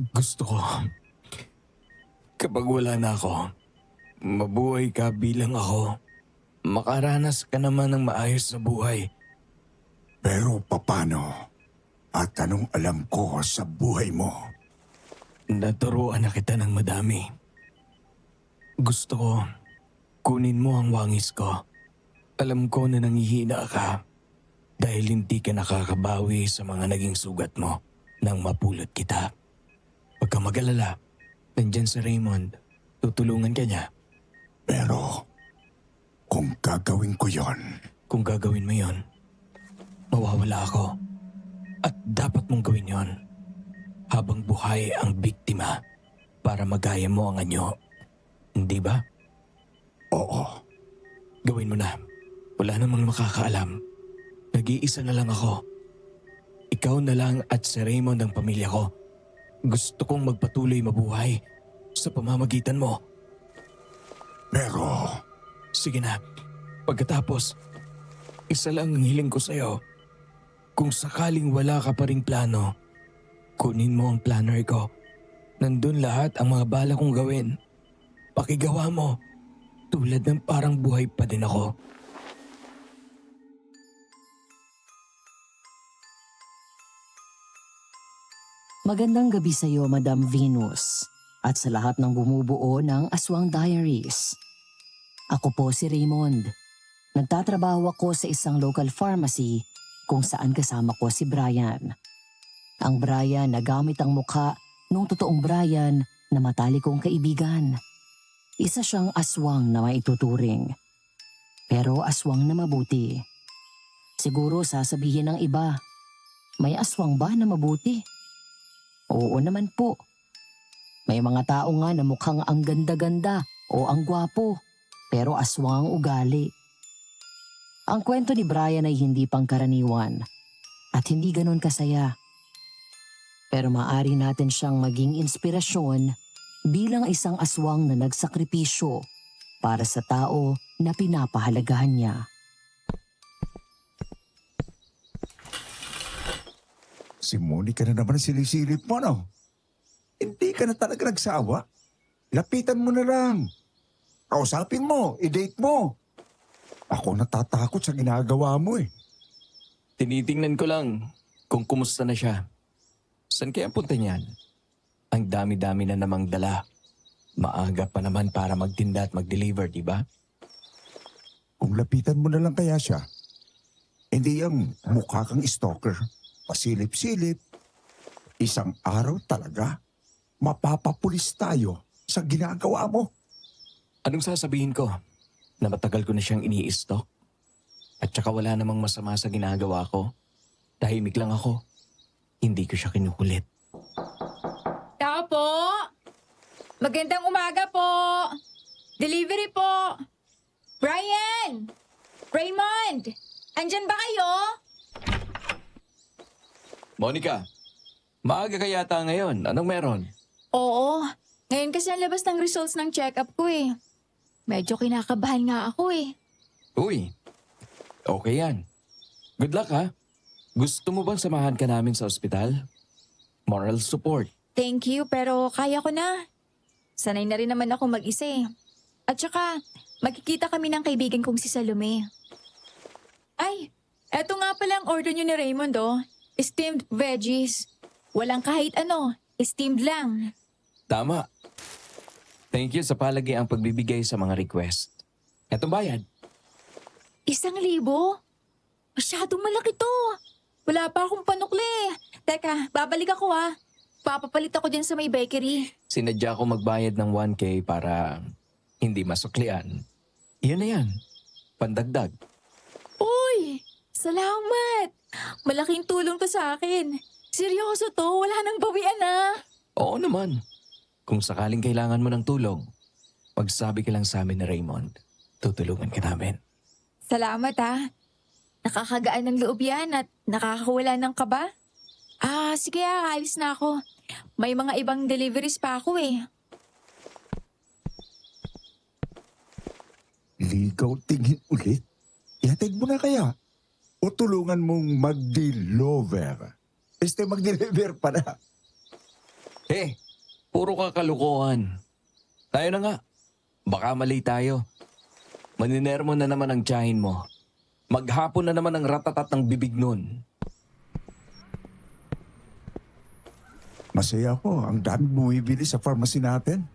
Gusto ko, kapag wala na ako, mabuhay ka bilang ako. Makaranas ka naman ng maayos na buhay. Pero papano? At anong alam ko sa buhay mo? Naturuan na kita ng madami. Gusto ko, kunin mo ang wangis ko. Alam ko na nangihina ka dahil hindi ka nakakabawi sa mga naging sugat mo nang mapulot kita. Huwag kang mag-alala, nandyan si Raymond. Tutulungan ka niya. Pero kung gagawin ko yon, Kung gagawin mo yon, mawawala ako. At dapat mong gawin yon habang buhay ang biktima para magaya mo ang anyo. Hindi ba? oo, Gawin mo na. Wala namang makakaalam. Nag-iisa na lang ako. Ikaw na lang at si Raymond ang pamilya ko. Gusto kong magpatuloy mabuhay sa pamamagitan mo. pero Sige na. Pagkatapos, isa lang ang hiling ko sa'yo. Kung sakaling wala ka pa ring plano, kunin mo ang planner ko. Nandun lahat ang mga bala kong gawin. Pakigawa mo. Tulad ng parang buhay pa din ako. Magandang gabi sa iyo, Madam Venus, at sa lahat ng bumubuo ng Aswang Diaries. Ako po si Raymond. Nagtatrabaho ako sa isang local pharmacy kung saan kasama ko si Brian. Ang Brian na gamit ang mukha nung totoong Brian na matalik kong kaibigan. Isa siyang aswang na maituturing. Pero aswang na mabuti. Siguro sasabihin ng iba, may aswang ba na mabuti? Oo naman po. May mga tao nga na mukhang ang ganda-ganda o ang gwapo, pero aswang ang ugali. Ang kwento ni Brian ay hindi pangkaraniwan at hindi ganon kasaya. Pero maaari natin siyang maging inspirasyon bilang isang aswang na nagsakripisyo para sa tao na pinapahalagahan niya. si Monica na naman ang sinisilip mo, no? Hindi ka na talaga nagsawa. Lapitan mo na lang. Kausapin mo, i-date mo. Ako natatakot sa ginagawa mo eh. Tinitingnan ko lang kung kumusta na siya. Saan kaya punta niyan? Ang dami-dami na namang dala. Maaga pa naman para magtinda at mag-deliver, di ba? Kung lapitan mo na lang kaya siya, hindi yung mukha kang stalker. Pasilip-silip. Isang araw talaga, mapapapulis tayo sa ginagawa mo. Anong sasabihin ko? Na matagal ko na siyang ini-stalk? At saka wala namang masama sa ginagawa ko. Tahimik lang ako. Hindi ko siya kinukulit. Tao po! Magandang umaga po! Delivery po! Brian! Raymond! Andyan ba kayo? Monica, maaga ka yata ngayon. Anong meron? Oo. Ngayon kasi ang labas ng results ng check-up ko eh. Medyo kinakabahan nga ako eh. Uy, okay yan. Good luck ha. Gusto mo bang samahan ka namin sa ospital? Moral support. Thank you, pero kaya ko na. Sanay na rin naman ako mag-isa eh. At saka, magkikita kami ng kaibigan kong si Salome. Ay, eto nga pala ang order niyo ni Raymond oh. Steamed veggies. Walang kahit ano, steamed lang. Tama. Thank you sa palagiang pagbibigay sa mga request. Etong bayad. 1,000? Masyadong malaki to. Wala pa akong panukli. Teka, babalik ako ah. Papapalit ako dyan sa may bakery. Sinadya ko magbayad ng 1K para hindi masuklian. Iyan na yan. Pandagdag. Uy! Salamat! Malaking tulong to sa akin. Seryoso to, wala nang bawian na. Oo naman. Kung sakaling kailangan mo ng tulong, magsabi ka lang sa amin ni Raymond. Tutulungan ka namin. Salamat ah. Nakakagaan ng loob yan at nakakawala ng kaba. Sige alis na ako. May mga ibang deliveries pa ako eh. Ligaw tingin ulit. Ihatid mo na kaya. O tulungan mong mag-deliver. Mag-deliver pa na. Puro ka kalukuhan. Tayo na nga. Baka mali tayo. Maninermo na naman ang tiyahin mo. Maghapon na naman ang ratatat ng bibig nun. Masaya ako. Ang dami bumibili sa pharmacy natin.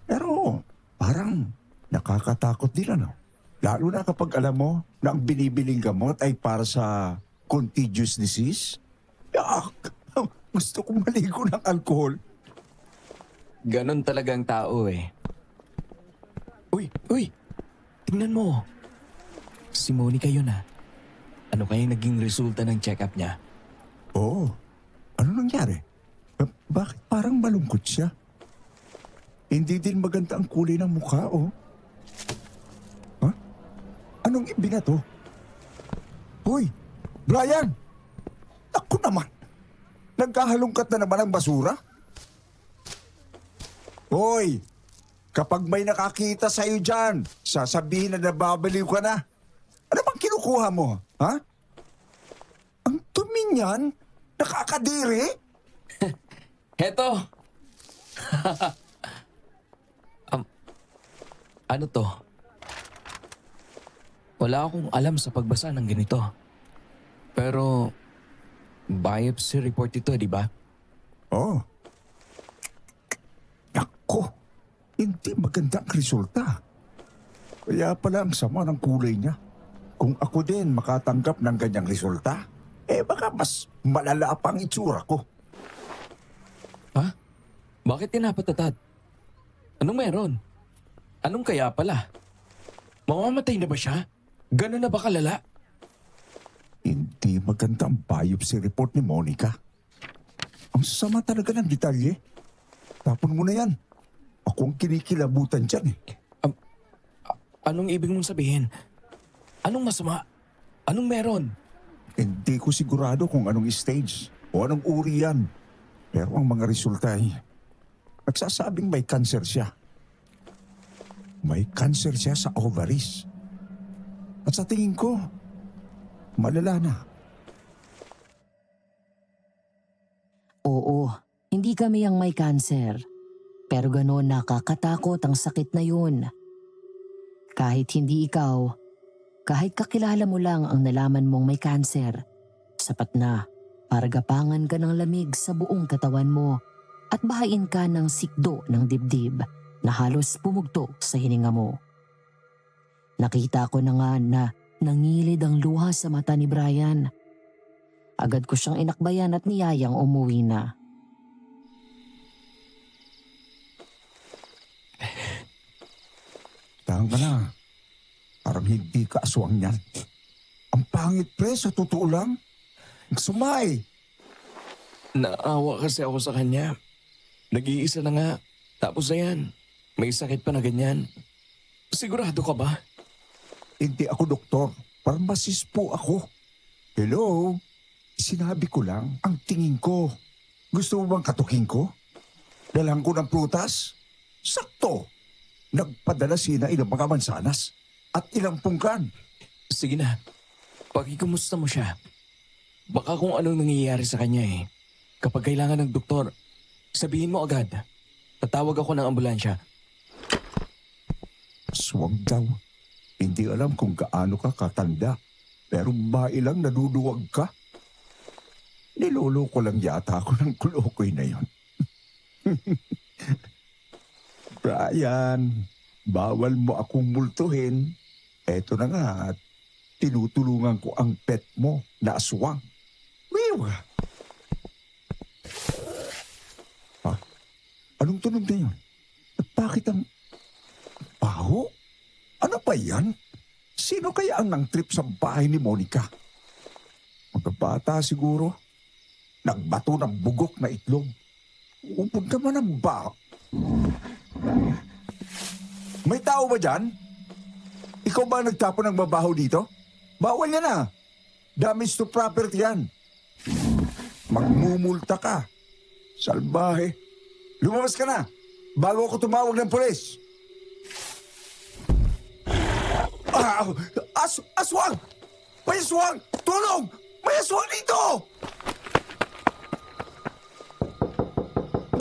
Pero parang nakakatakot din ano. Lalo na kapag alam mo na ang binibiling gamot ay para sa contagious disease. Yak! Gusto kong maligo ng alkohol. Ganon talaga ang tao eh. Uy! Tingnan mo. Si Monica yun ah. Ano kaya naging resulta ng check-up niya? Oo. Ano nangyari? Bakit parang malungkot siya? Hindi din maganda ang kulay ng mukha, oh. Ha? Anong ibinato? Hoy! Brian! Ako naman! Nagkahalongkat na naman ang basura? Hoy! Kapag may nakakita sa'yo dyan, sasabihin na nababaliw ka na. Ano bang kinukuha mo, ha? Ang dumi niyan? Nakakadiri? Heto! Ano to? Wala akong alam sa pagbasa ng ganito. Pero, biopsy report ito, di ba? Oh. Nako, hindi maganda ang resulta. Kaya pala ang sama ng kulay niya. Kung ako din makatanggap ng ganyang resulta, baka mas malala pa ang itsura ko. Ha? Bakit tinapatatad? Anong meron? Anong kaya pala? Mamamatay na ba siya? Gano'n na ba kalala? Hindi maganda ang biopsy report ni Monica. Ang sama talaga ng detalye. Tapon mo na yan. Ako ang kinikilabutan dyan eh. Anong ibig mong sabihin? Anong masama? Anong meron? Hindi ko sigurado kung anong stage o anong uri yan. Pero ang mga resulta ay nagsasabing may cancer siya. May cancer siya sa ovaries. At sa tingin ko, malala na. Oo, hindi kami ang may cancer. Pero gano'n nakakatakot ang sakit na yun. Kahit hindi ikaw, kahit kakilala mo lang ang nalaman mong may cancer, sapat na para gapangan ka ng lamig sa buong katawan mo at bahain ka ng sikdo ng dibdib na halos pumugto sa hininga mo. Nakita ko na nga na nangilid ang luha sa mata ni Brian. Agad ko siyang inakbayan at niyayang umuwi na. Tahan ka na. Parang hindi ka aswang yan. Ang pangit pre, sa totoo lang. Sumay. Naawa kasi ako sa kanya. Nag-iisa na nga. Tapos ayan, may sakit pa na ganyan. Sigurado ka ba? Hindi ako doktor. Pharmacist po ako. Hello? Sinabi ko lang ang tingin ko. Gusto mo bang katukin ko? Dalang ko ng prutas? Sakto. Nagpadala sina ilang mga mansanas at ilang pungkan. Sige na, pakikumusta mo siya. Baka kung anong nangyayari sa kanya eh. Kapag kailangan ng doktor, sabihin mo agad. Tatawag ako ng ambulansya. Swag daw. Hindi alam kung gaano ka katanda. Pero bae lang naduduwag ka. Niloloko lang yata ako ng kulokoy na yon. Brian, bawal mo akong multuhin. Eto na nga, tinutulungan ko ang pet mo na aswang. Wiw! Ha? Anong tunog na yun? At bakit ang baho? Ano ba yan? Sino kaya ang nang-trip sa bahay ni Monica? Mga bata siguro. Nagbato ng bugok na itlog. Upod naman ang baho. May tao ba dyan? Ikaw ba nagtapon ng babaho dito? Bawal yan ah. Damage to property yan. Magmumulta ka. Salbahe. Lumabas ka na bago ako tumawag ng pulis. Aswang! May aswang! Tulong! May aswang dito!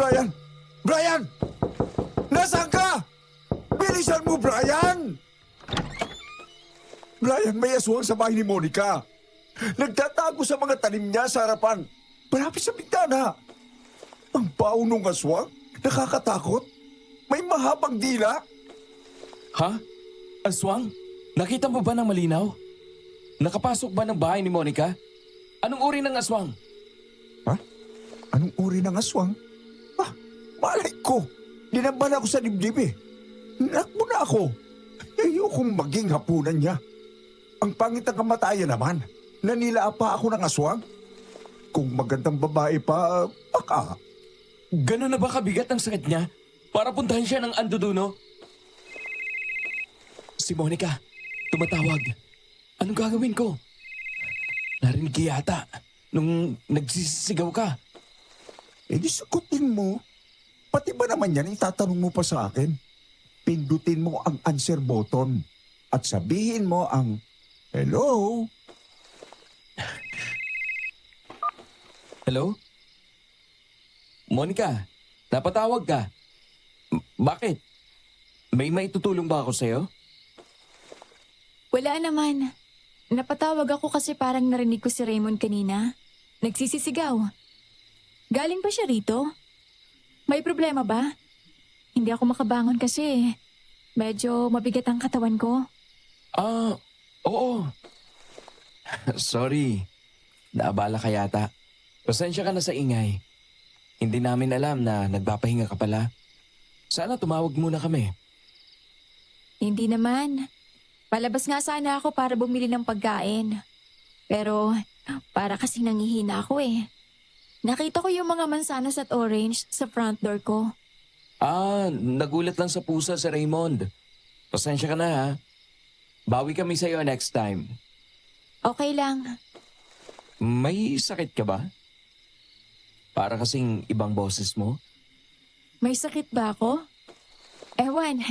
Brian! Brian! Nasaan ka? Bilisan mo, Brian! Brian, may aswang sa bahay ni Monica. Nagtatago sa mga tanim niya sa harapan. Malapit sa bintana. Ang baho ng aswang? Nakakatakot. May mahabang dila. Ha? Aswang? Nakita mo ba ng malinaw? Nakapasok ba ng bahay ni Monica? Anong uri ng aswang? Ha? Anong uri ng aswang? Ah, malay ko. Dinamban ako sa dibdib eh. Nakbo na ako. Ayokong maging hapunan niya. Ang pangit ng kamatayan naman. Nanila pa ako ng aswang. Kung magandang babae pa, baka. Gano'n na ba kabigat ang sakit niya? Para puntahan siya ng Andoduno? Si Monica, tumatawag. Anong gagawin ko? Narinig ka yata nung nagsisigaw ka. Eh di sagutin mo. Pati ba naman yan itatanong mo pa sa akin? Pindutin mo ang answer button at sabihin mo ang hello. Hello? Monica, napatawag ka. Bakit? May maitutulong ba ako sa'yo? Wala naman. Napatawag ako kasi parang narinig ko si Raymond kanina. Nagsisisigaw. Galing ba siya rito? May problema ba? Hindi ako makabangon kasi medyo mabigat ang katawan ko. Oo. Sorry. Naabala ka yata. Pasensya ka na sa ingay. Hindi namin alam na nagpapahinga ka pala. Sana tumawag muna kami. Hindi naman. Palabas nga sana ako para bumili ng pagkain. Pero para kasi nangihina ako eh. Nakita ko yung mga mansanas at orange sa front door ko. Nagulat lang sa pusa si Raymond. Pasensya ka na ha. Bawi kami sa'yo next time. Okay lang. May sakit ka ba? Para kasing ibang boses mo. May sakit ba ako? Ewan,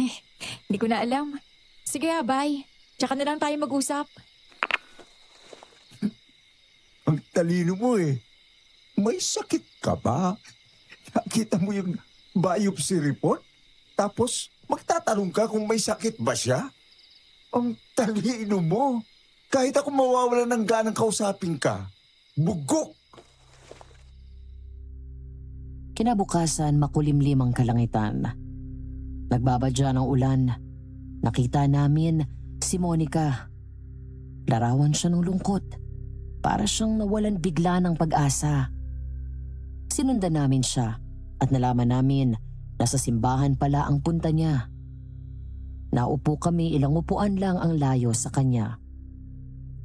hindi ko na alam. Sige bye. Tsaka na lang tayo mag-usap. Ang talino mo eh. May sakit ka ba? Nakita mo yung biopsy report? Tapos magtatanong ka kung may sakit ba siya? Ang talino mo. Kahit ako mawawala ng ganang kausapin ka. Bugok! Kinabukasan makulimlim ang kalangitan. Nagbabadya ng ulan. Nakita namin si Monica. Larawan siya ng lungkot. Para siyang nawalan bigla ng pag-asa. Sinundan namin siya at nalaman namin na sa simbahan pala ang punta niya. Naupo kami, ilang upuan lang ang layo sa kanya.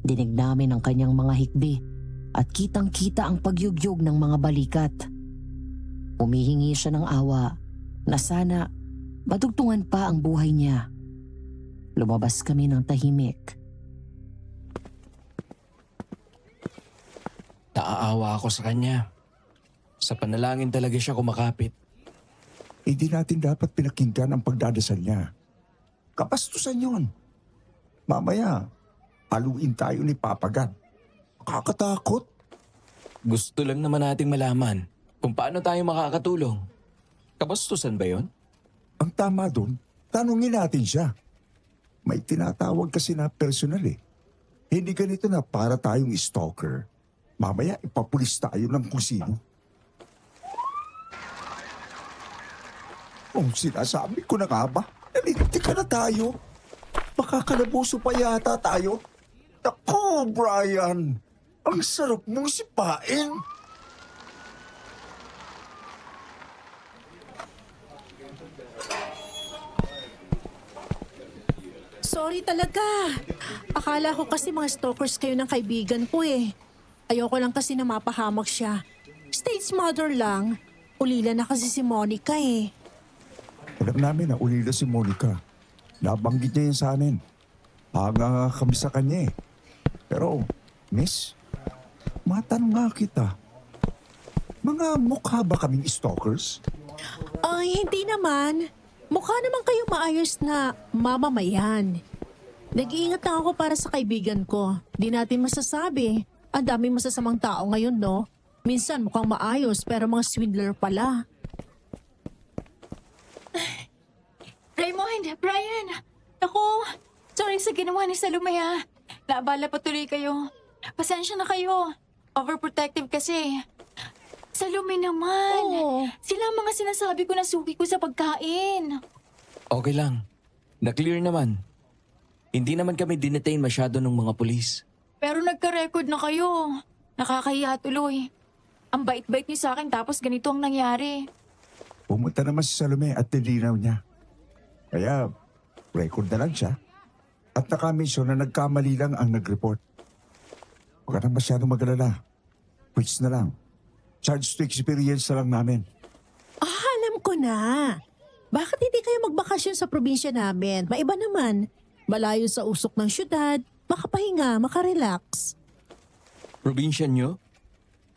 Dinig namin ang kanyang mga hikbi at kitang-kita ang pagyugyog ng mga balikat. Humihingi siya ng awa na sana madugtungan pa ang buhay niya. Lumabas kami ng tahimik. Naaawa ako sa kanya. Sa panalangin talaga siya kumakapit. Hindi natin dapat pinakinggan ang pagdadasal niya. Kapastusan yun. Mamaya, haluin tayo ni Papa God. Nakakatakot. Gusto lang naman nating malaman kung paano tayo makakatulong. Kabastusan ba yon? Ang tama doon, tanungin natin siya. May tinatawag kasi na personal eh. Hindi ganito na para tayong stalker. Mamaya ipapulis tayo ng kung sino. Kung sinasabi ko na nga ba, nalinti ka na tayo. Makakalabuso pa yata tayo. Naku, Brian, ang sarap mong sipain. Sorry talaga. Akala ko kasi mga stalkers kayo ng kaibigan ko eh. Ayoko lang kasi na mapahamak siya. Stage mother lang. Ulila na kasi si Monica eh. Alam namin na ulila si Monica. Nabanggit niya yun sa amin. Hanga kami sa kanya eh. Pero, miss, matanong nga kita. Mga mukha ba kaming stalkers? Ay, hindi naman. Mukha naman kayo maayos na mamamayan. Nag-iingat lang ako para sa kaibigan ko. Di natin masasabi. Ang daming masasamang tao ngayon, no? Minsan mukhang maayos pero mga swindler pala. Brian! Ako! Sorry sa ginawa ni Salome ha. Naabala pa tuloy kayo. Pasensya na kayo. Overprotective kasi. Salome naman. Oo. Sila ang mga sinasabi ko na suki ko sa pagkain. Okay lang. Na-clear naman. Hindi naman kami dinetain masyado ng mga pulis. Pero nagka-record na kayo. Nakakahiya tuloy. Ang bait-bait niyo sa akin tapos ganito ang nangyari. Pumunta naman si Salome at tininaw niya. Kaya, record na lang siya. At nakamisyon na nagkamali lang ang nag-report. Huwag ka nang masyadong mag-alala. Quits na lang. Charge to experience na lang namin. Alam ko na. Bakit hindi kayo magbakasyon sa probinsya namin? Maiba naman. Malayo sa usok ng syudad, makapahinga, makarelax. Probinsya nyo?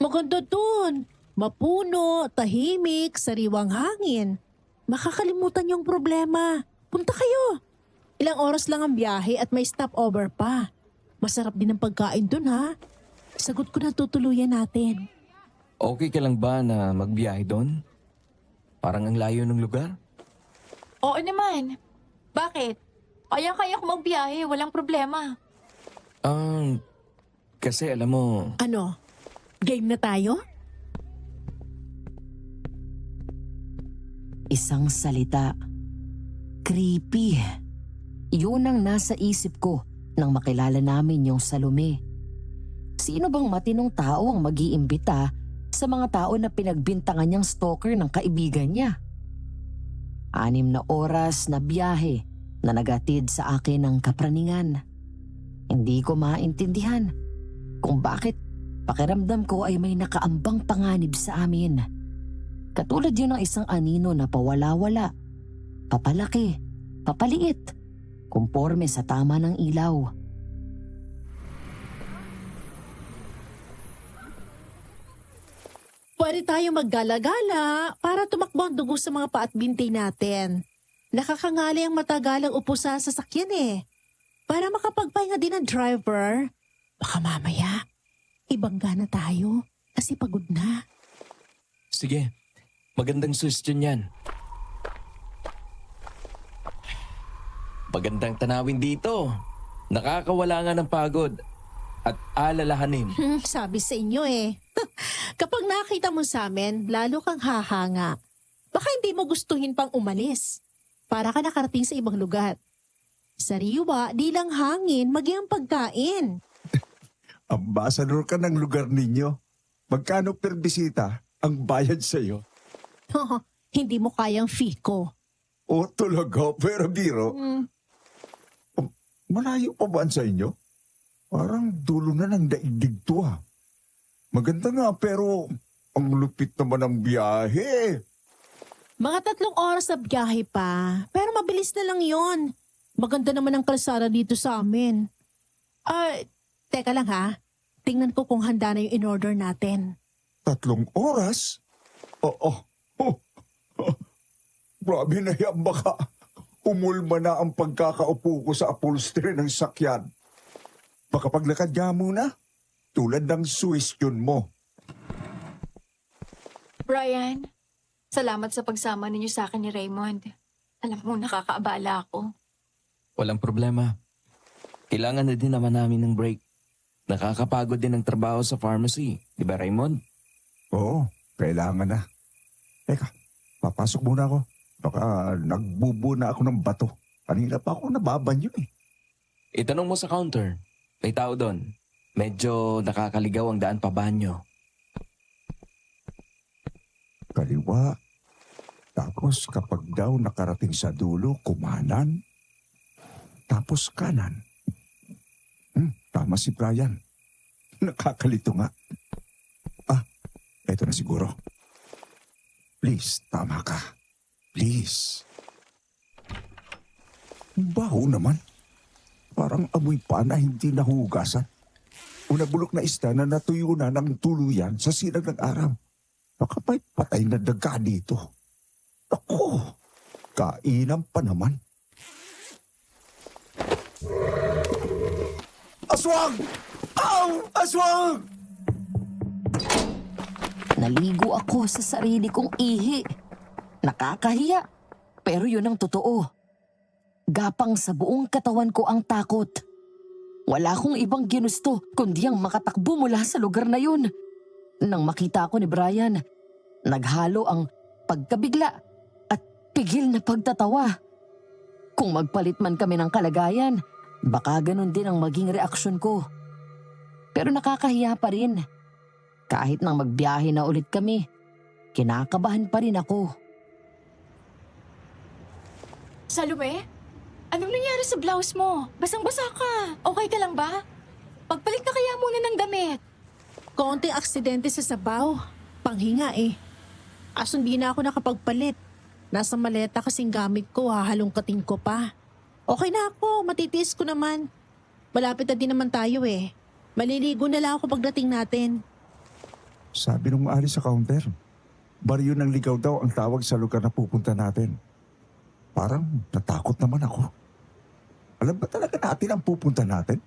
Maganda dun. Mapuno, tahimik, sariwang hangin. Makakalimutan yung problema. Punta kayo. Ilang oras lang ang biyahe at may stopover pa. Masarap din ang pagkain dun ha. Sagot ko na tutuluyan natin. Okay ka lang ba na magbiyahe doon? Parang ang layo ng lugar? Oo naman. Bakit? Kaya-kaya ko magbiyahe, walang problema. Kasi alam mo, Ano? Game na tayo? Isang salita. Creepy. Yun ang nasa isip ko nang makilala namin yung Salome. Sino bang matinong tao ang mag-iimbita sa mga tao na pinagbintangan niyang stalker ng kaibigan niya? 6 na oras na biyahe na nagatid sa akin ng kapraningan. Hindi ko maintindihan kung bakit pakiramdam ko ay may nakaambang panganib sa amin. Katulad yun ng isang anino na pawala-wala, papalaki, papaliit, kumporme sa tama ng ilaw. Pwede tayo maggala-gala para tumakbo ang dugo sa mga paat binti natin. Nakakangali ang matagalang upo sa sasakyan eh. Para makapagpahinga din ang driver. Baka mamaya, ibangga na tayo kasi pagod na. sige, magandang suggestion yan. Magandang tanawin dito. Nakakawala nga ng pagod at alalahanin. Sabi sa inyo eh. Kapag nakita mo sa amin, lalo kang hahanga. Baka hindi mo gustuhin pang umalis. Para ka nakarating sa ibang lugar. Sariwa, di lang hangin, maging ang pagkain. Ambassador ka ng lugar ninyo. Magkano per bisita ang bayad sa'yo? Hindi mo kayang fee ko. O talaga, pero biro. Malayo pa ba sa inyo? Parang dulo na ng daigdig to ah. Maganda nga pero ang lupit naman ng biyahe. Mga 3 oras na biyahe pa, pero mabilis na lang yon. Maganda naman ang kalsada dito sa amin. Teka lang ha. Tingnan ko kung handa na yung in-order natin. 3 oras? Oo. Grabe na yan, baka umulma na ang pagkakaupo ko sa upholstery ng sakyan. Baka paglakad niya muna, tulad ng suwestyon mo. Brian, salamat sa pagsama ninyo sa akin ni Raymond. Alam mo, nakakaabala ako. Walang problema. Kailangan na din naman namin ng break. Nakakapagod din ang trabaho sa pharmacy. Di ba, Raymond? Oo, kailangan na. Teka, papasok muna ako. Baka nagbubo na ako ng bato. Kanina pa ako nababanyo eh. Itanong mo sa counter. May tao doon. Medyo nakakaligaw ang daan pa banyo. Kaliwa. Tapos kapag daw nakarating sa dulo, kumanan. Tapos kanan. Tama si Brian. Nakakalito nga. Eto na siguro. Please, tama ka. Please. Baho naman. Parang amoy pa na hindi nahugasan. O nabulok na isda na natuyo na ng tuluyan sa sinag ng araw. Baka may patay na daga dito. Ako, kainan pa naman. Aswang! Aw! Aswang! Naligo ako sa sarili kong ihi. Nakakahiya, pero yun ang totoo. Gapang sa buong katawan ko ang takot. Wala akong ibang ginusto kundi ang makatakbo mula sa lugar na yun. Nang makita ko ni Brian, naghalo ang pagkabigla at pigil na pagtatawa. Kung magpalit man kami ng kalagayan, baka ganun din ang maging reaksyon ko. Pero nakakahiya pa rin. Kahit nang magbiyahe na ulit kami, kinakabahan pa rin ako. Salome? Anong nangyari sa blouse mo? Basang-basa ka. Okay ka lang ba? Pagpalit ka kaya muna ng damit. Konting aksidente sa sabaw. Panghinga eh. Aso hindi na ako nakapagpalit. Nasa maleta kasing gamit ko, hahalongkatin ko pa. Okay na ako, matitiis ko naman. Malapit na din naman tayo eh. Maliligo na lang ako pagdating natin. Sabi nung ari sa counter, baryo ng ligaw daw ang tawag sa lugar na pupunta natin. Parang natakot naman ako. Alam ba talaga natin ang pupunta natin?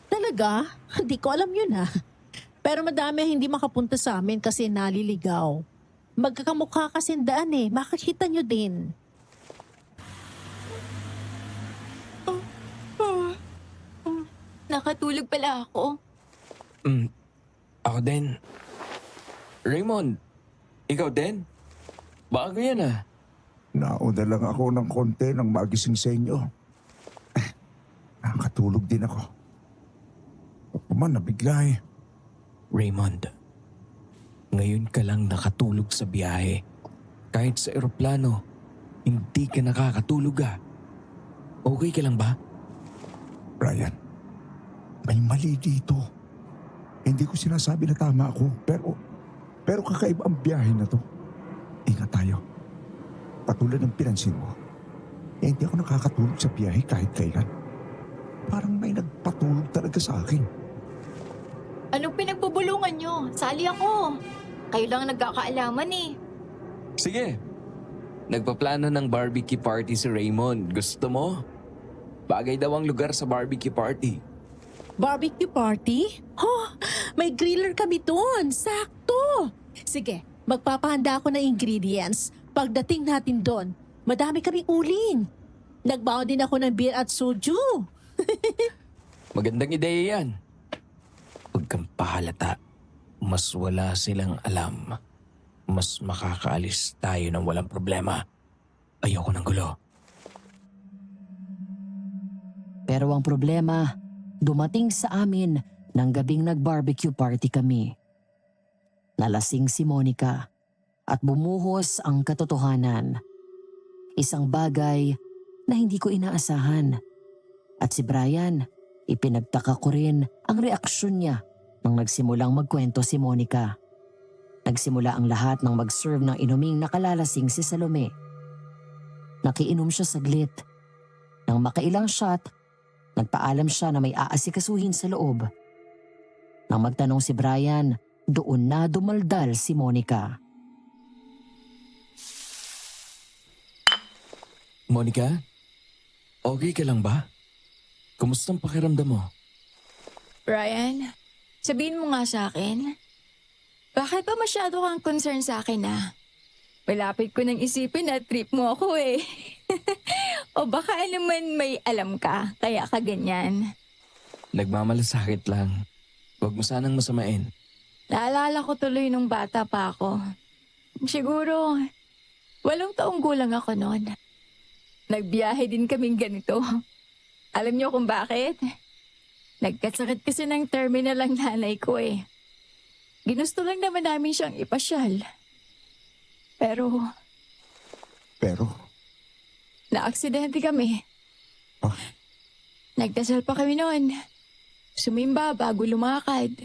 Talaga? Hindi ko alam yun ha. Pero madami ang hindi makapunta sa amin kasi naliligaw. Magkakamukha kasi ang daan eh. Makikita nyo din. Nakatulog pala ako. Ako din. Raymond, ikaw din? Bago yan ah. Nauna lang ako ng konti nang magising sa inyo. Nakatulog din ako. Ako man nabigla eh. Raymond, ngayon ka lang nakatulog sa biyahe. Kahit sa eroplano, hindi ka nakakatulog ah. Okay ka lang ba? Brian, may mali dito. Hindi ko sinasabi na tama ako, pero kakaiba ang biyahe na to. Ingat tayo. Katulad ng pinansin mo, hindi ako nakakatulog sa biyahe kahit kailan. Parang may nagpatulog talaga sa akin. Anong pinagbubulungan nyo? Sali ako. Kayo lang nagkakaalaman eh. Sige. Nagpaplano ng barbecue party si Raymond. Gusto mo? Bagay daw ang lugar sa barbecue party. Barbecue party? Oh, may griller kami doon. Sakto. Sige, magpapahanda ako ng ingredients. Pagdating natin doon, madami kaming uling. Nagbaon din ako ng beer at soju. Magandang ideya yan. Huwag kang pahalata. Mas wala silang alam. Mas makakaalis tayo ng walang problema. Ayoko ng gulo. Pero ang problema, dumating sa amin nang gabing nag-barbecue party kami. Nalasing si Monica at bumuhos ang katotohanan. Isang bagay na hindi ko inaasahan. At si Brian, ipinagtaka ko rin ang reaksyon niya nang nagsimulang magkwento si Monica. Nagsimula ang lahat ng mag-serve ng inuming nakalalasing si Salome. Nakiinom siya saglit. Nang makailang shot, nagpaalam siya na may aasikasuhin sa loob. Nang magtanong si Brian, doon na dumaldal si Monica. Monica? Okay ka lang ba? Kumusta ang pakiramdam mo? Brian, sabihin mo nga sa akin. Bakit ba masyado kang concern sa akin ah? Malapit ko nang isipin na trip mo ako eh. O baka naman may alam ka, kaya ka ganyan. Nagmamalasakit lang. Huwag mo sanang masamain. Naalala ko tuloy nung bata pa ako. Siguro, 8 taong gulang ako noon. Nagbiyahe din kaming ganito. Alam niyo kung bakit? Nagkasakit kasi ng terminal ang nanay ko eh. Ginusto lang naman namin siyang ipasyal. Pero, naaksidente kami. Ah? Nagdasal pa kami noon. Sumimba bago lumakad.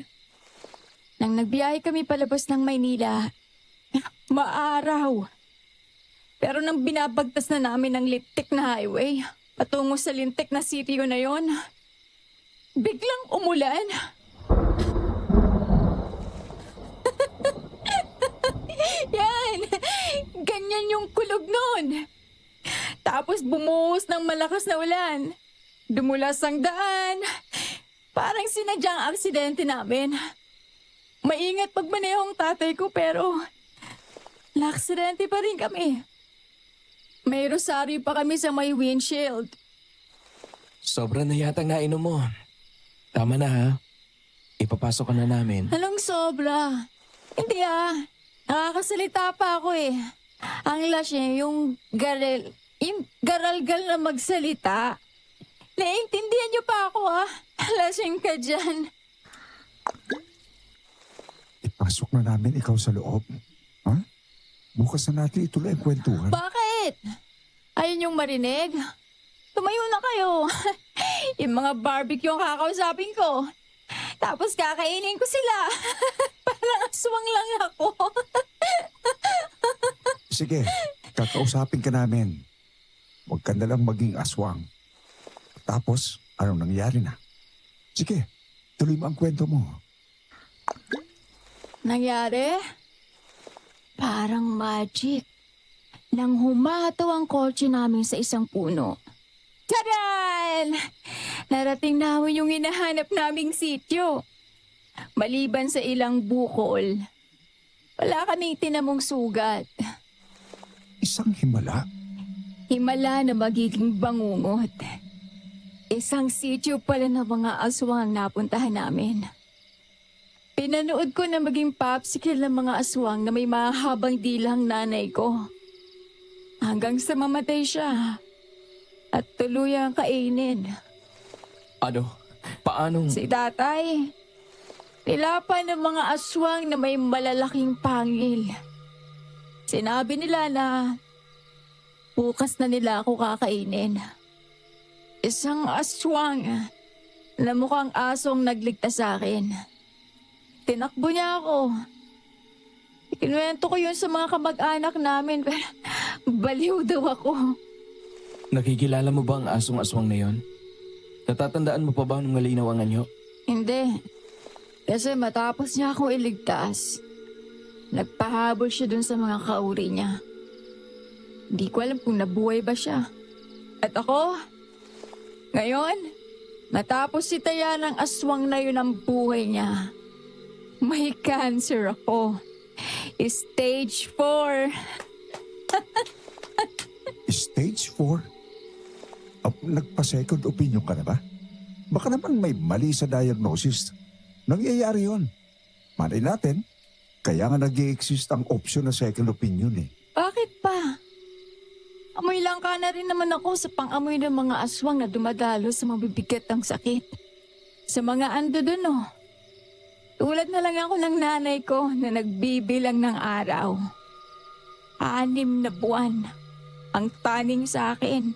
Nang nagbiyahe kami palabas ng Maynila, maaraw. Pero nang binabagtas na namin ang lintik na highway, patungo sa lintik na sitio na yon, biglang umulan. Yan! Ganyan yung kulog nun. Tapos bumuhos ng malakas na ulan. Dumulas ang daan. Parang sinadyang aksidente namin. Maingat pagmanehong tatay ko pero naaksidente pa rin kami. May rosaryo pa kami sa may windshield. Sobra na yata nainom mo. Tama na ha. Ipapasok ka na namin. Anong sobra? Hindi nakakasalita pa ako eh. Ang lash niya, yung garalgal na magsalita. Naiintindihan niyo pa ako Lasing ka dyan. Ipasok na namin ikaw sa loob. Ha? Bukas na natin ituloy ang kwentuhan. Bakit? Ayun yung marinig? Tumayo na kayo. Yung mga barbecue ang kakausapin ko. Tapos kakainin ko sila. Parang aswang lang ako. Sige, kakausapin ka namin. Huwag ka nalang maging aswang. Tapos, anong nangyari na? Sige, tuloy mo ang kwento mo. Nangyari? Parang magic. Nang humataw ang kotse namin sa isang puno. Tadan! Narating namin yung hinahanap naming sityo. Maliban sa ilang bukol, wala kaming tinamong sugat. Isang himala? Himala na magiging bangungot. Isang sityo pala ng mga aswang ang napuntahan namin. Pinanood ko na maging popsicle ng mga aswang na may mahabang dilang nanay ko. Hanggang sa mamatay siya at tuluyang kainin. Ano? Paanong... Si tatay, nilapan ng mga aswang na may malalaking pangil. Sinabi nila na bukas na nila ako kakainin. Isang aswang na mukhang asong nagligtas sa akin. Tinakbo niya ako. Ikinuwento ko yun sa mga kamag-anak namin pero baliw daw ako. Nakikilala mo ba ang asong-aswang na yon? Natatandaan mo pa ba nung malinaw ang anyo? Hindi. Kasi matapos niya akong iligtas, nagpahabol siya dun sa mga kauri niya. Hindi ko alam kung nabuhay ba siya. At ako, ngayon, matapos si Taya ng aswang na yun ang buhay niya, may cancer ako. Stage 4. Stage 4? Nagpa-second opinion ka na ba? Baka naman may mali sa diagnosis. Nangyayari yon. Malay natin, kaya nga nag-i-exist ang option na second opinion eh. Bakit pa? Amoy lang ka na rin naman ako sa pang-amoy ng mga aswang na dumadalo sa mabibigat ang sakit. Sa mga ando dun Tulad na lang ako ng nanay ko na nagbibilang ng araw. 6 na buwan ang taning sa akin.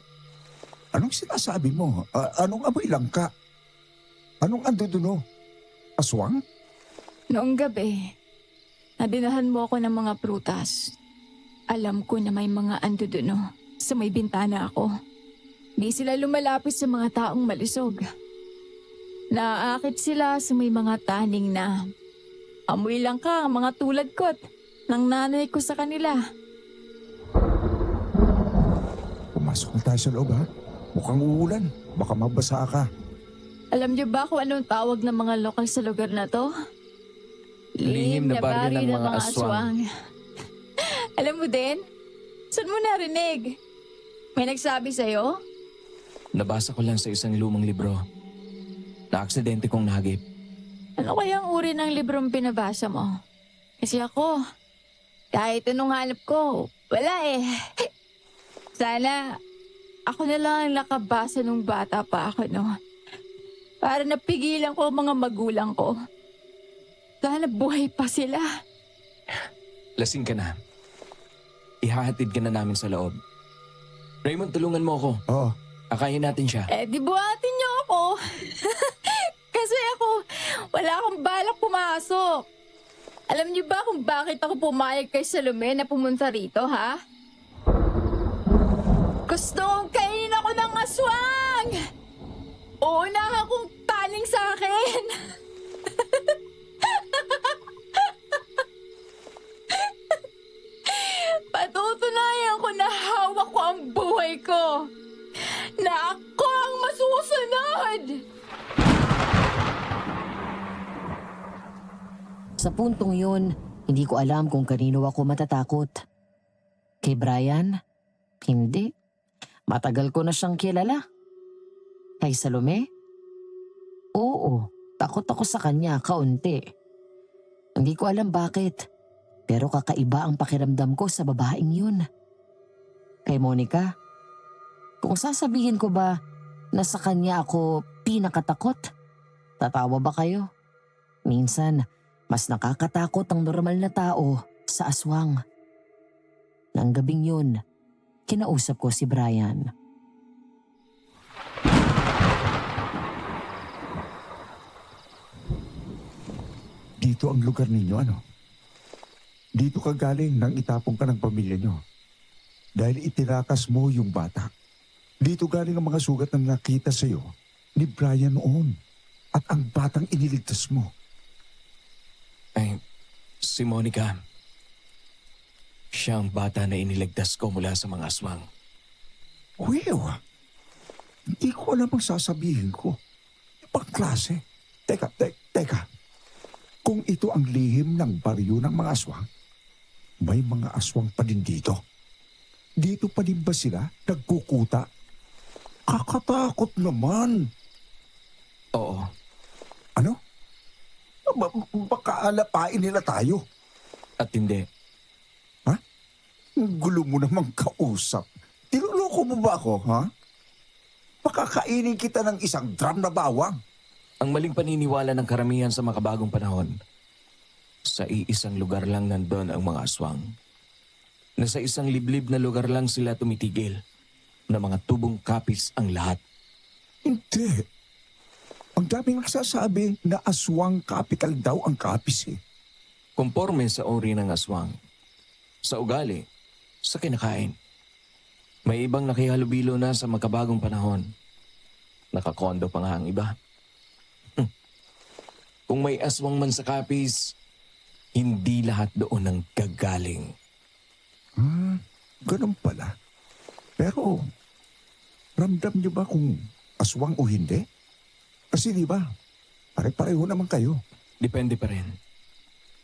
Anong sinasabi mo? Anong amoy lang ka? Anong anduduno? Aswang? Noong gabi, nadinahan mo ako ng mga prutas. Alam ko na may mga anduduno sa may bintana ako. Di sila lumalapit sa mga taong malisog. Naaakit sila sa may mga taning na amoy lang ka ang mga tulad ko't ng nanay ko sa kanila. Pumasok na tayo sa loob ha. Mukhang uulan. Baka mabasa ka. Alam niyo ba kung anong tawag ng mga lokal sa lugar na to? Lihim na baryo ng mga aswang. Alam mo din? Saan mo narinig? May nagsabi sa'yo? Nabasa ko lang sa isang lumang libro. Na-aksidente kong nahagip. Ano kayang uri ng librong pinabasa mo? Kasi ako, kahit anong hanap ko, wala eh. Sana ako na lang ang nakabasa nung bata pa ako, no? Para napigilan ko ang mga magulang ko. Sana buhay pa sila. Lasing ka na. Ihahatid ka na namin sa loob. Raymond, tulungan mo ako. Oo. Akayin natin siya. Di buhatin niyo ako. Kasi ako, wala akong balak pumasok. Alam niyo ba kung bakit ako pumayag kay Salome na pumunta rito, ha? Gusto kong kainin ako ng aswang! Uunahan kong taning sa akin! Patutunayan ko na hawak ko ang buhay ko! Na ako ang masusunod! Sa puntong yun, hindi ko alam kung kanino ako matatakot. Kay Brian Hindi. Matagal ko na siyang kilala. Kay Salome? Oo, takot ako sa kanya kaunti. Hindi ko alam bakit, pero kakaiba ang pakiramdam ko sa babaeng yun. Kay Monica, kung sasabihin ko ba na sa kanya ako pinakatakot, tatawa ba kayo? Minsan, mas nakakatakot ang normal na tao sa aswang. Nang gabing yun, kinausap ko si Brian. Dito ang lugar ninyo, ano? Dito ka galing nang itapong ka ng pamilya nyo. Dahil itirakas mo yung bata. Dito galing ang mga sugat na nakita sa'yo ni Brian noon. At ang batang iniligtas mo. Ay, si Monica. Siya ang bata na iniligtas ko mula sa mga aswang. Well, hindi ko alam ang sasabihin ko. Ibang klase. Teka. Kung ito ang lihim ng baryo ng mga aswang, may mga aswang pa din dito. Dito pa din ba sila nagkukuta? Kakatakot naman. Oo, Ano? Baka alapain nila tayo. at hindi. Ang gulo mo namang kausap. Tinuloko mo ba ako, ha? Baka kainin kita ng isang drum na bawang. Ang maling paniniwala ng karamihan sa makabagong panahon, sa iisang lugar lang nandun ang mga aswang. Na sa isang liblib na lugar lang sila tumitigil, na mga tubong kapis ang lahat. Hindi. Ang daming nagsasabi na aswang capital daw ang kapis eh. Komporme sa uri ng aswang, sa ugali, sa kinakain. May ibang nakihalubilo na sa makabagong panahon. Nakakondo pa nga ang iba. Kung may aswang man sa kapis, hindi lahat doon ang gagaling. Ganun pala. Pero, ramdam niyo ba kung aswang o hindi? Kasi di ba, pare-pareho naman kayo. Depende pa rin.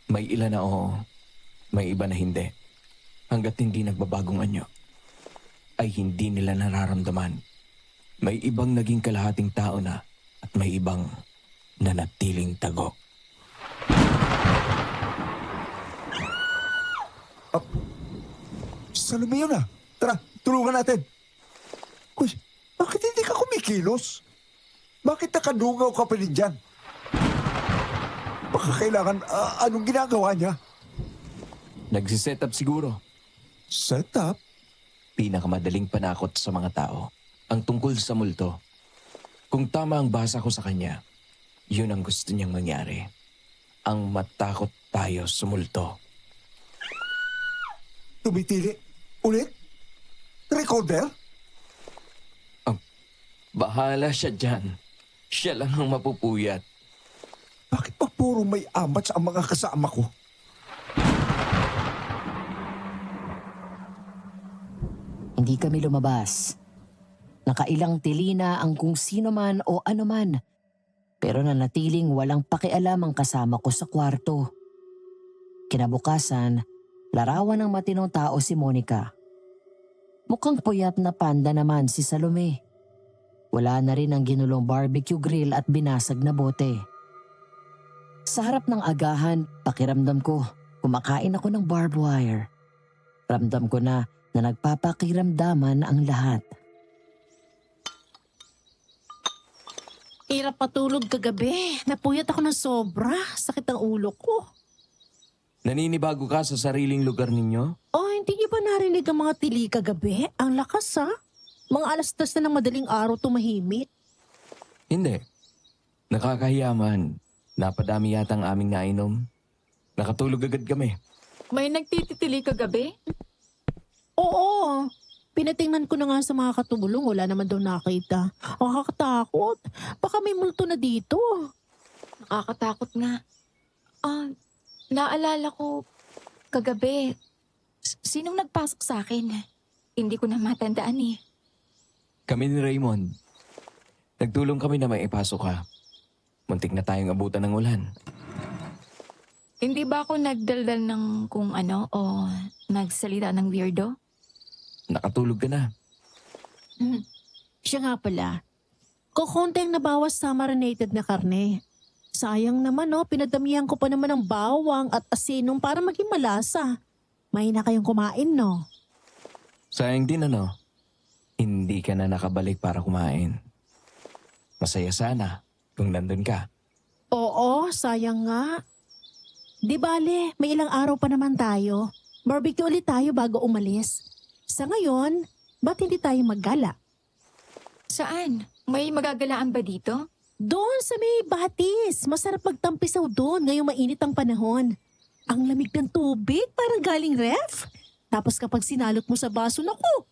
May ilan na oo, may iba na hindi. Hanggat hindi nagbabagong anyo, ay hindi nila nararamdaman. May ibang naging kalahating tao na at may ibang nanatiling tago. Salome yun ah. Tara, tulungan natin. Uy, bakit hindi ka kumikilos? Bakit nakadungaw ka pa rin dyan? Baka kailangan, anong ginagawa niya? Nagsiset up siguro. Set up? Pinakamadaling panakot sa mga tao ang tungkol sa multo. Kung tama ang basa ko sa kanya, yun ang gusto niyang mangyari. Ang matakot tayo sa multo. Tumitili? Ulit? Recorder? Bahala siya dyan. Siya lang ang mapupuyat. Bakit pa puro may amats ang mga kasama ko? Hindi kami lumabas. Nakailang tilina ang kung sino man o ano man. Pero nanatiling walang pakialam ang kasama ko sa kwarto. Kinabukasan, larawan ng matinong tao si Monica. Mukhang puyat na panda naman si Salome. Wala na rin ang ginulong barbecue grill at binasag na bote. Sa harap ng agahan, pakiramdam ko, kumakain ako ng barbed wire. Ramdam ko na nagpapakiramdaman ang lahat. Hirap patulog kagabi. Napuyat ako ng sobra. Sakit ang ulo ko. Naninibago ka sa sariling lugar ninyo? Oh, hindi niyo ba narinig ang mga tili kagabi? Ang lakas ha. Mga 10:00 na ng madaling araw tumahimik. Hindi. Nakakahiyaman. Napadami yata ang aming nainom. Nakatulog agad kami. May nagtititili kagabi? Oo. Pinatingnan ko na nga sa mga katulong. Wala naman daw nakita. Ang kakatakot. Baka may multo na dito. Nakakatakot nga. Naalala ko kagabi. Sinong nagpasok sa akin? Hindi ko na matandaan eh. Kami ni Raymond. Nagtulong kami na may ipasok ka. Muntik na tayong abutan ng ulan. Hindi ba ako nagdaldal ng kung ano o nagsalita ng weirdo? nakatulog ka na. Siya nga pala. Kukunti ang nabawas sa marinated na karne. Sayang naman pinadamihan ko pa naman ng bawang at asinong para maging malasa. May na kayong kumain, no? Sayang din hindi ka na nakabalik para kumain. Masaya sana kung nandun ka. Oo, sayang nga. Di bale, may ilang araw pa naman tayo. Barbecue ulit tayo bago umalis. Sa ngayon, ba't hindi tayo maggala? Saan? May magagalaan ba dito? Doon sa may batis. Masarap magtampisaw doon ngayong mainit ang panahon. Ang lamig ng tubig, parang galing ref. Tapos kapag sinalot mo sa baso, naku,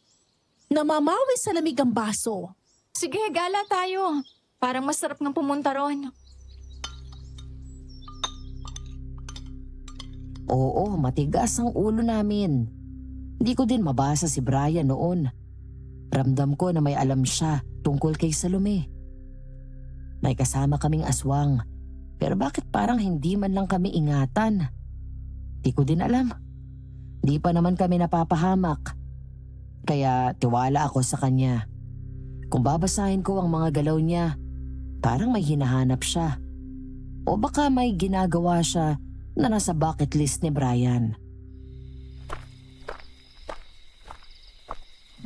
namamawis sa lamig ang baso. Sige, gala tayo. Parang masarap ng pumunta ron. Oo, matigas ang ulo namin. Hindi ko din mabasa si Brian noon. Ramdam ko na may alam siya tungkol kay Salome. May kasama kaming aswang, pero bakit parang hindi man lang kami ingatan? Di ko din alam. Di pa naman kami napapahamak. Kaya tiwala ako sa kanya. Kung babasahin ko ang mga galaw niya, parang may hinahanap siya. O baka may ginagawa siya na nasa bucket list ni Brian.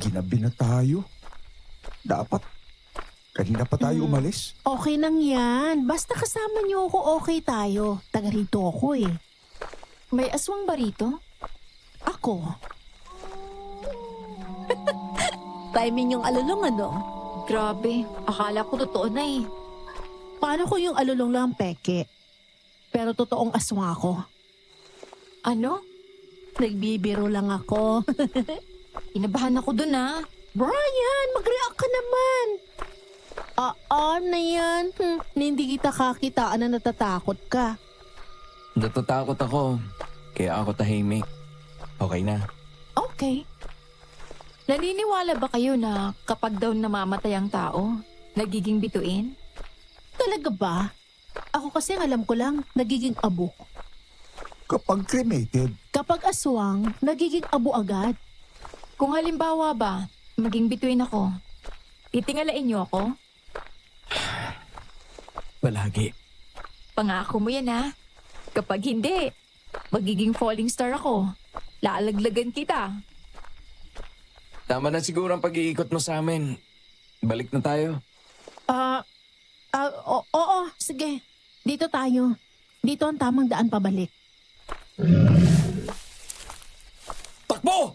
Ginabi na tayo. Dapat, kanina pa tayo umalis. Okay nang yan. Basta kasama niyo ako, okay tayo. Taga rito ako eh. May aswang ba rito? Ako. Timing yung alulong Grabe, akala ko totoo na eh. Paano ko yung alulong lang peke? Pero totoong aswang ako. Ano? Nagbibiro lang ako. Inabahan ako dun ah. Brian, mag-react ka naman. Na yan. Hindi kita kakitaan na natatakot ka. Natatakot ako, kaya ako tahimik. Okay na. Okay. Naniniwala ba kayo na kapag daw namamatay ang tao, nagiging bituin? Talaga ba? Ako kasi ang alam ko lang, nagiging abo. Kapag cremated, Kapag aswang, nagiging abo agad. Kung halimbawa ba, maging bituin ako, titingalain niyo ako? Palagi. Pangako mo yan ha. Kapag hindi, magiging falling star ako. Lalaglagan kita. Tama na siguro ang pag-iikot mo sa amin. Balik na tayo. Oo, sige. Dito tayo. Dito ang tamang daan pabalik. Takbo!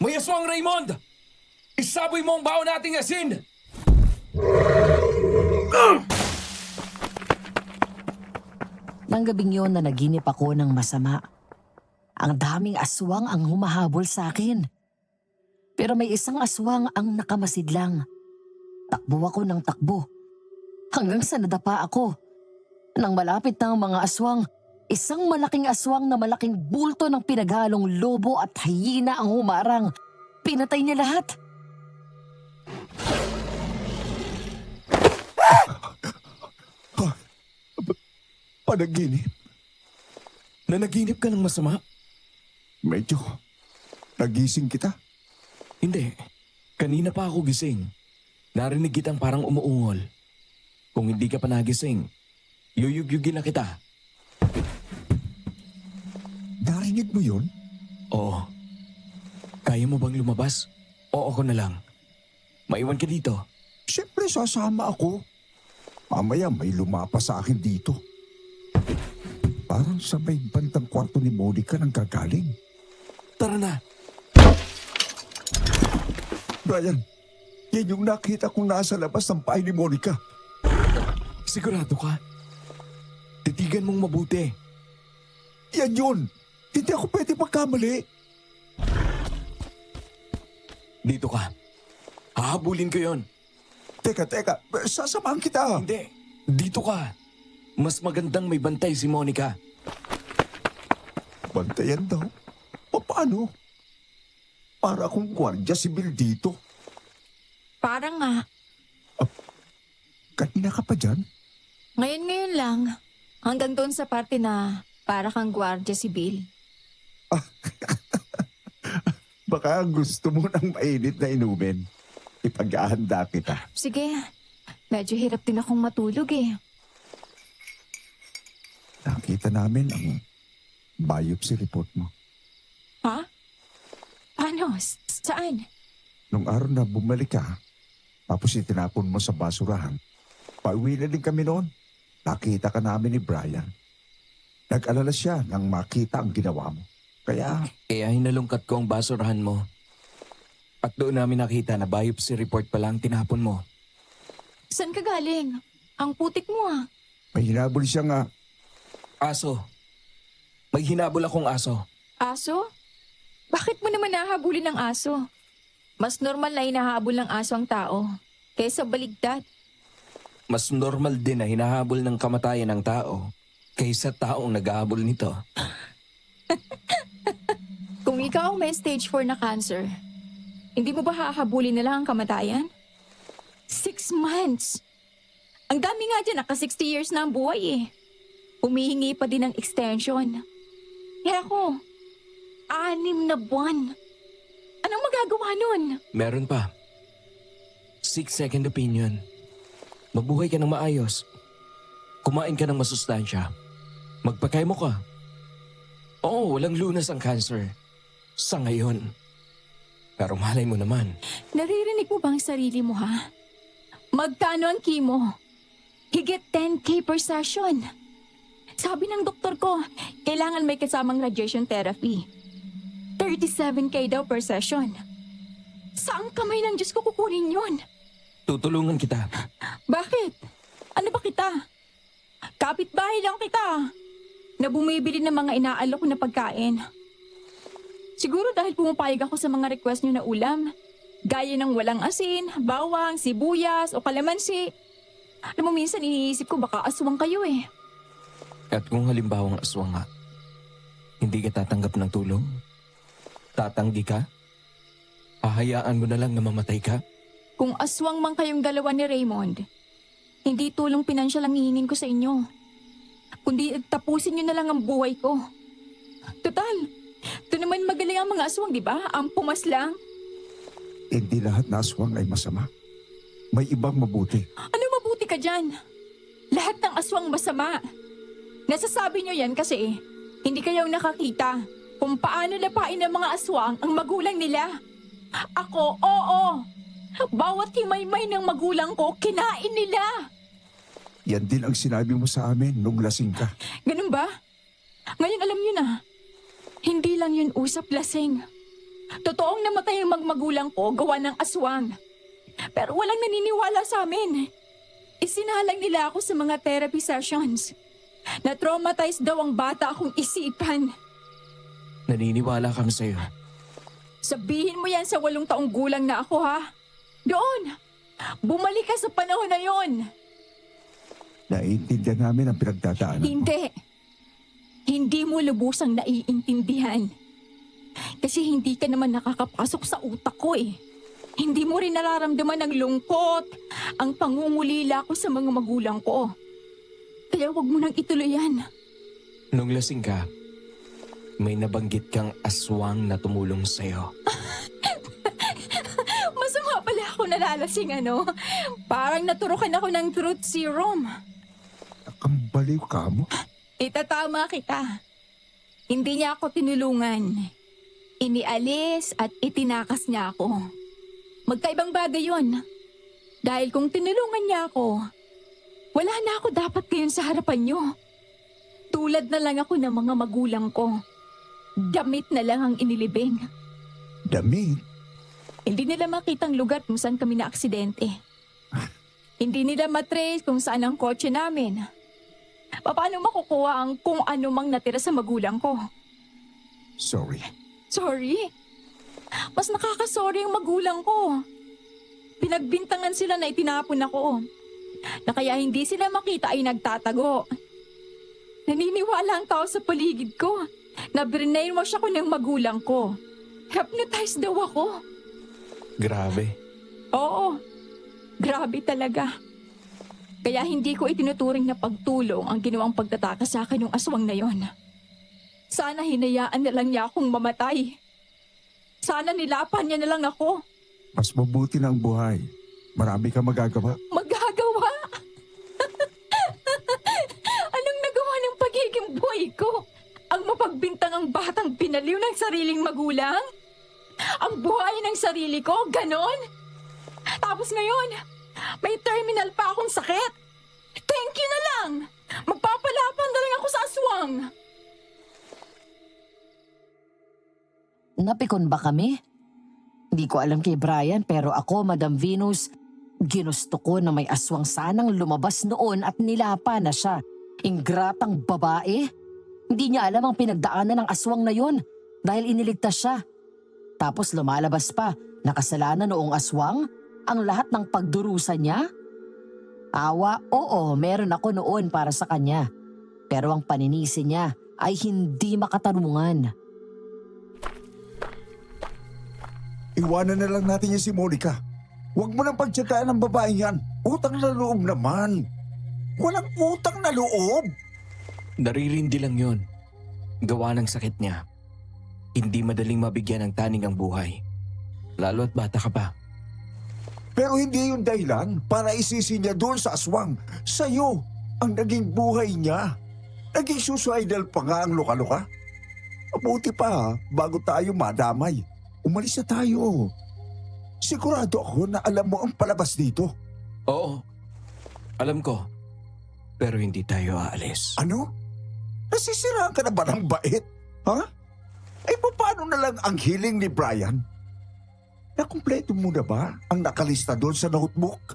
May aswang, Raymond! Isaboy mo ang baon nating asin! Nang gabing yun na naginip ako ng masama. Ang daming aswang ang humahabol sa akin. Pero may isang aswang ang nakamasidlang. Takbo ako ng takbo. Hanggang sa nadapa ako. Nang malapit na ang mga aswang, isang malaking aswang na malaking bulto ng pinaghalong lobo at hyena ang humarang. Pinatay niya lahat. panaginip. Nanaginip ka ng masama? Medyo, nagising kita. Hindi. Kanina pa ako gising. Narinig kitang parang umuungol. Kung hindi ka pa nagising, yuyugyugin na kita. Narinig mo yun? Oo. Kaya mo bang lumabas? O ako na lang. Maiwan ka dito. Siyempre sasama ako. Mamaya may lumapa sa akin dito. Parang sa may bandang kwarto ni Monica nang gagaling. Tara na. Brian, yan yung nakita kong nasa labas ng bahay ni Monica. Sigurado ka? Titigan mong mabuti. Yan yun! Hindi ako pwede magkamali. Dito ka. Hahabulin ko yon. Teka, sasamahan kita. Hindi. Dito ka. Mas magandang may bantay si Monica. Bantayan daw? Paano? Para akong gwardiya sibil dito. Parang nga. Kanina ka pa dyan? Ngayon lang. Hanggang doon sa parte na para kang gwardiya sibil. baka gusto mo ng mainit na inumin. Ipag-ahanda kita. Sige, medyo hirap din akong matulog eh. Nakita namin ang biopsy report mo. Ha? Paano? Saan? Nung araw na bumalik ka, tapos itinapon mo sa basurahan, pauwi na din kami noon. Nakita ka namin ni Brian. Nag-alala siya nang makita ang ginawa mo. Kaya, Ay nalungkat ko ang basurahan mo. At doon namin nakita na biopsy report pa lang tinapon mo. Saan ka galing? Ang putik mo ah. may hinabol siya nga. Aso. May hinabol akong aso. Aso? Bakit mo naman nahabulin ng aso? Mas normal na hinahabol ng aso ang tao kaysa baligtad. Mas normal din na hinahabol ng kamatayan ng tao kaysa taong naghahabol nito. Kung ikaw ang may stage 4 na cancer, hindi mo ba hahabulin na lang ang kamatayan? 6 months! Ang dami nga dyan, naka 60 years na ang buhay eh. Humihingi pa din ng extension. Kaya ako, 6 na buwan. Anong magagawa nun? Meron pa. 6-second opinion. Mabuhay ka ng maayos. Kumain ka ng masustansya. Magpakaimo ka. Oo, walang lunas ang cancer. Sa ngayon. Pero malay mo naman. Naririnig mo ba ang sarili mo ha? Magkano ang chemo? Higit 10K per session. Sabi ng doktor ko, kailangan may kasamang radiation therapy. 37K daw per session. Saan kamay ng Diyos ko kukunin yun? Tutulungan kita. Bakit? Ano ba kita? Kapitbahay lang kita. Na bumibili ng mga inaalok ko na pagkain. Siguro dahil pumapayag ako sa mga request niyo na ulam. Gaya ng walang asin, bawang, sibuyas o kalamansi. Alam mo, minsan iniisip ko baka aswang kayo eh. At kung halimbawang aswang nga, hindi ka tatanggap ng tulong? Tatanggi ka? Hahayaan mo na lang na mamatay ka? Kung aswang man kayong dalawa ni Raymond, hindi tulong pinansyal ang hihingin ko sa inyo. Kundi tapusin niyo na lang ang buhay ko. Total, ito naman magaling ang mga aswang, di ba? Ang pumas lang. Hindi lahat na aswang ay masama. May ibang mabuti. Ano mabuti ka dyan? Lahat ng aswang masama. Nasasabi niyo yan kasi hindi kayo nakakita kung paano lapain ng mga aswang ang magulang nila. Ako, oo. Bawat himay-may ng magulang ko, kinain nila. Yan din ang sinabi mo sa amin nung lasing ka. Ganun ba? Ngayon alam niyo na, hindi lang yun usap lasing. Totoong namatay ang magulang ko gawa ng aswang. Pero walang naniniwala sa amin. Isinalang nila ako sa mga therapy sessions. Na-traumatize daw ang bata akong isipan. Naniniwala kami sa'yo. Sabihin mo yan sa 8 taong gulang na ako ha. Doon! Bumalik ka sa panahon na yon. Naiintindihan namin ang pinagdadaanan mo. Hindi. Hindi mo lubusang naiintindihan. Kasi hindi ka naman nakakapasok sa utak ko eh. Hindi mo rin nararamdaman ang lungkot, ang pangungulila ko sa mga magulang ko. Kaya wag mo nang ituloy yan. Nung lasing ka, may nabanggit kang aswang na tumulong sa'yo. Masama pala ako nalalasing ano. Parang naturukan ako ng truth serum. Nakambaliw ka mo. Itatama kita. Hindi niya ako tinulungan. Inialis at itinakas niya ako. Magkaibang bagay yun. Dahil kung tinulungan niya ako, wala na ako dapat ngayon sa harapan niyo. Tulad na lang ako ng mga magulang ko. Damit na lang ang inilibing. Damit? Hindi nila makitang lugar kung saan kami na aksidente. Hindi nila matrace kung saan ang kotse namin. Paano makukuha ang kung ano mang natira sa magulang ko? Sorry. Sorry? Mas nakakasorry ang magulang ko. Pinagbintangan sila na itinapon ako. Na kaya hindi sila makita ay nagtatago. Naniniwala ang tao sa paligid ko na brainwash ako ng magulang ko. Hypnotized daw ako. Grabe. Oo, grabe talaga. Kaya hindi ko itinuturing na pagtulong ang ginawang pagtataka sa akin ng aswang na yon. Sana hinayaan na lang niya akong mamatay. Sana nilapan niya na lang ako. Mas mabuti na ang buhay. Marami kang magagawa. Magagawa? Anong nagawa ng pagiging buhay ko? Ang mapagbintang ang batang pinaliw ng sariling magulang? Ang buhay ng sarili ko, ganon? Tapos ngayon, may terminal pa akong sakit. Thank you na lang! Magpapalapan na lang ako sa aswang! Napikon ba kami? Hindi ko alam kay Brian pero ako, Madam Venus, ginusto ko na may aswang sanang lumabas noon at nilapa na siya. Ingratang babae. Hindi niya alam ang pinagdaanan ng aswang na yun dahil iniligtas siya. Tapos lumalabas pa, nakasalanan noong aswang ang lahat ng pagdurusa niya. Awa, oo, meron ako noon para sa kanya. Pero ang paninisi niya ay hindi makatarungan. Iwanan na lang natin yung si Monica. Huwag mo nang pagtsagaan ng babaeng yan. Utang na loob naman. Walang utang na loob. Naririndi lang yon. Gawa ng sakit niya. Hindi madaling mabigyan ng taning ang buhay. Lalo at bata ka pa. Pero hindi yung dahilan para isisi niya doon sa aswang. Sa'yo ang naging buhay niya. Naging suicidal pa nga ang luka-luka. Mabuti pa bago tayo madamay. Umalis na tayo. Sigurado ako na alam mo ang palabas dito. Oo, alam ko. Pero hindi tayo aalis. Ano? Nasisiraan ka na ba ng bait? Ha? Ay paano na lang ang hiling ni Brian? Nakumpleto mo na ba ang nakalista doon sa notebook?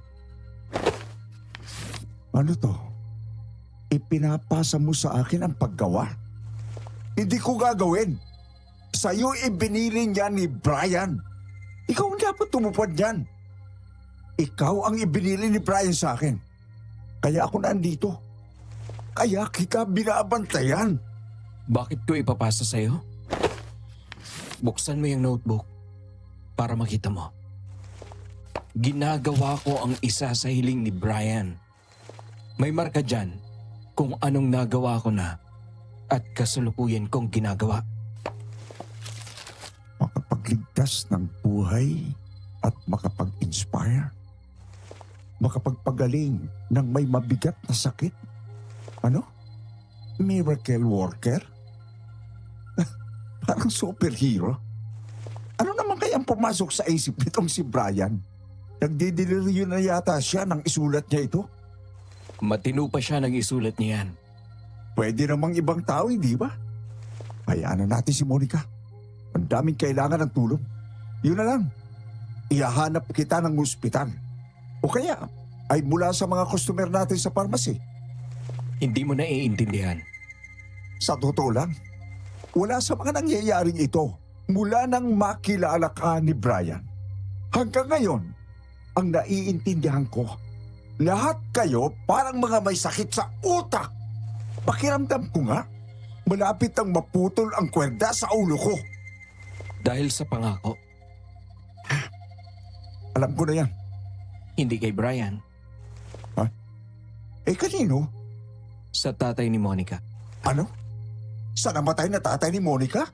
Ano to? Ipinapasa mo sa akin ang paggawa? Hindi ko gagawin. Sa'yo ibinili niya ni Brian. Ikaw ang dapat tumupad niyan. Ikaw ang ibinili ni Brian sa akin. Kaya ako nandito. Kaya kita binabantayan. Bakit ko ipapasa sa'yo? Buksan mo yung notebook para makita mo. Ginagawa ko ang isa sa hiling ni Brian. May marka dyan kung anong nagawa ko na at kasalukuyan kong ginagawa. Makapagligtas ng buhay at makapag-inspire. Makapagpagaling ng may mabigat na sakit. Ano? Miracle worker? Parang superhero. Ano naman kayang pumasok sa isip nitong si Brian? Nagdideliryo na yata siya nang isulat niya ito. Matino pa siya nang isulat niya yan. Pwede namang ibang tao, hindi ba? Hayaan na natin si Monica. Ang daming kailangan ng tulong. Yun na lang. Ihahanap kita ng ospital. O kaya, ay mula sa mga customer natin sa pharmacy. Hindi mo na iintindihan. Sa totoo lang, wala sa mga nangyayaring ito mula nang makilala ka ni Brian. Hanggang ngayon, ang naiintindihan ko, lahat kayo parang mga may sakit sa utak. Pakiramdam ko nga, malapit ang maputol ang kwerda sa ulo ko. Dahil sa pangako, Alam ko na yan. hindi kay Brian, Eh kanino? sa tatay ni Monica. Ano? Sa namatay na tatay ni Monica?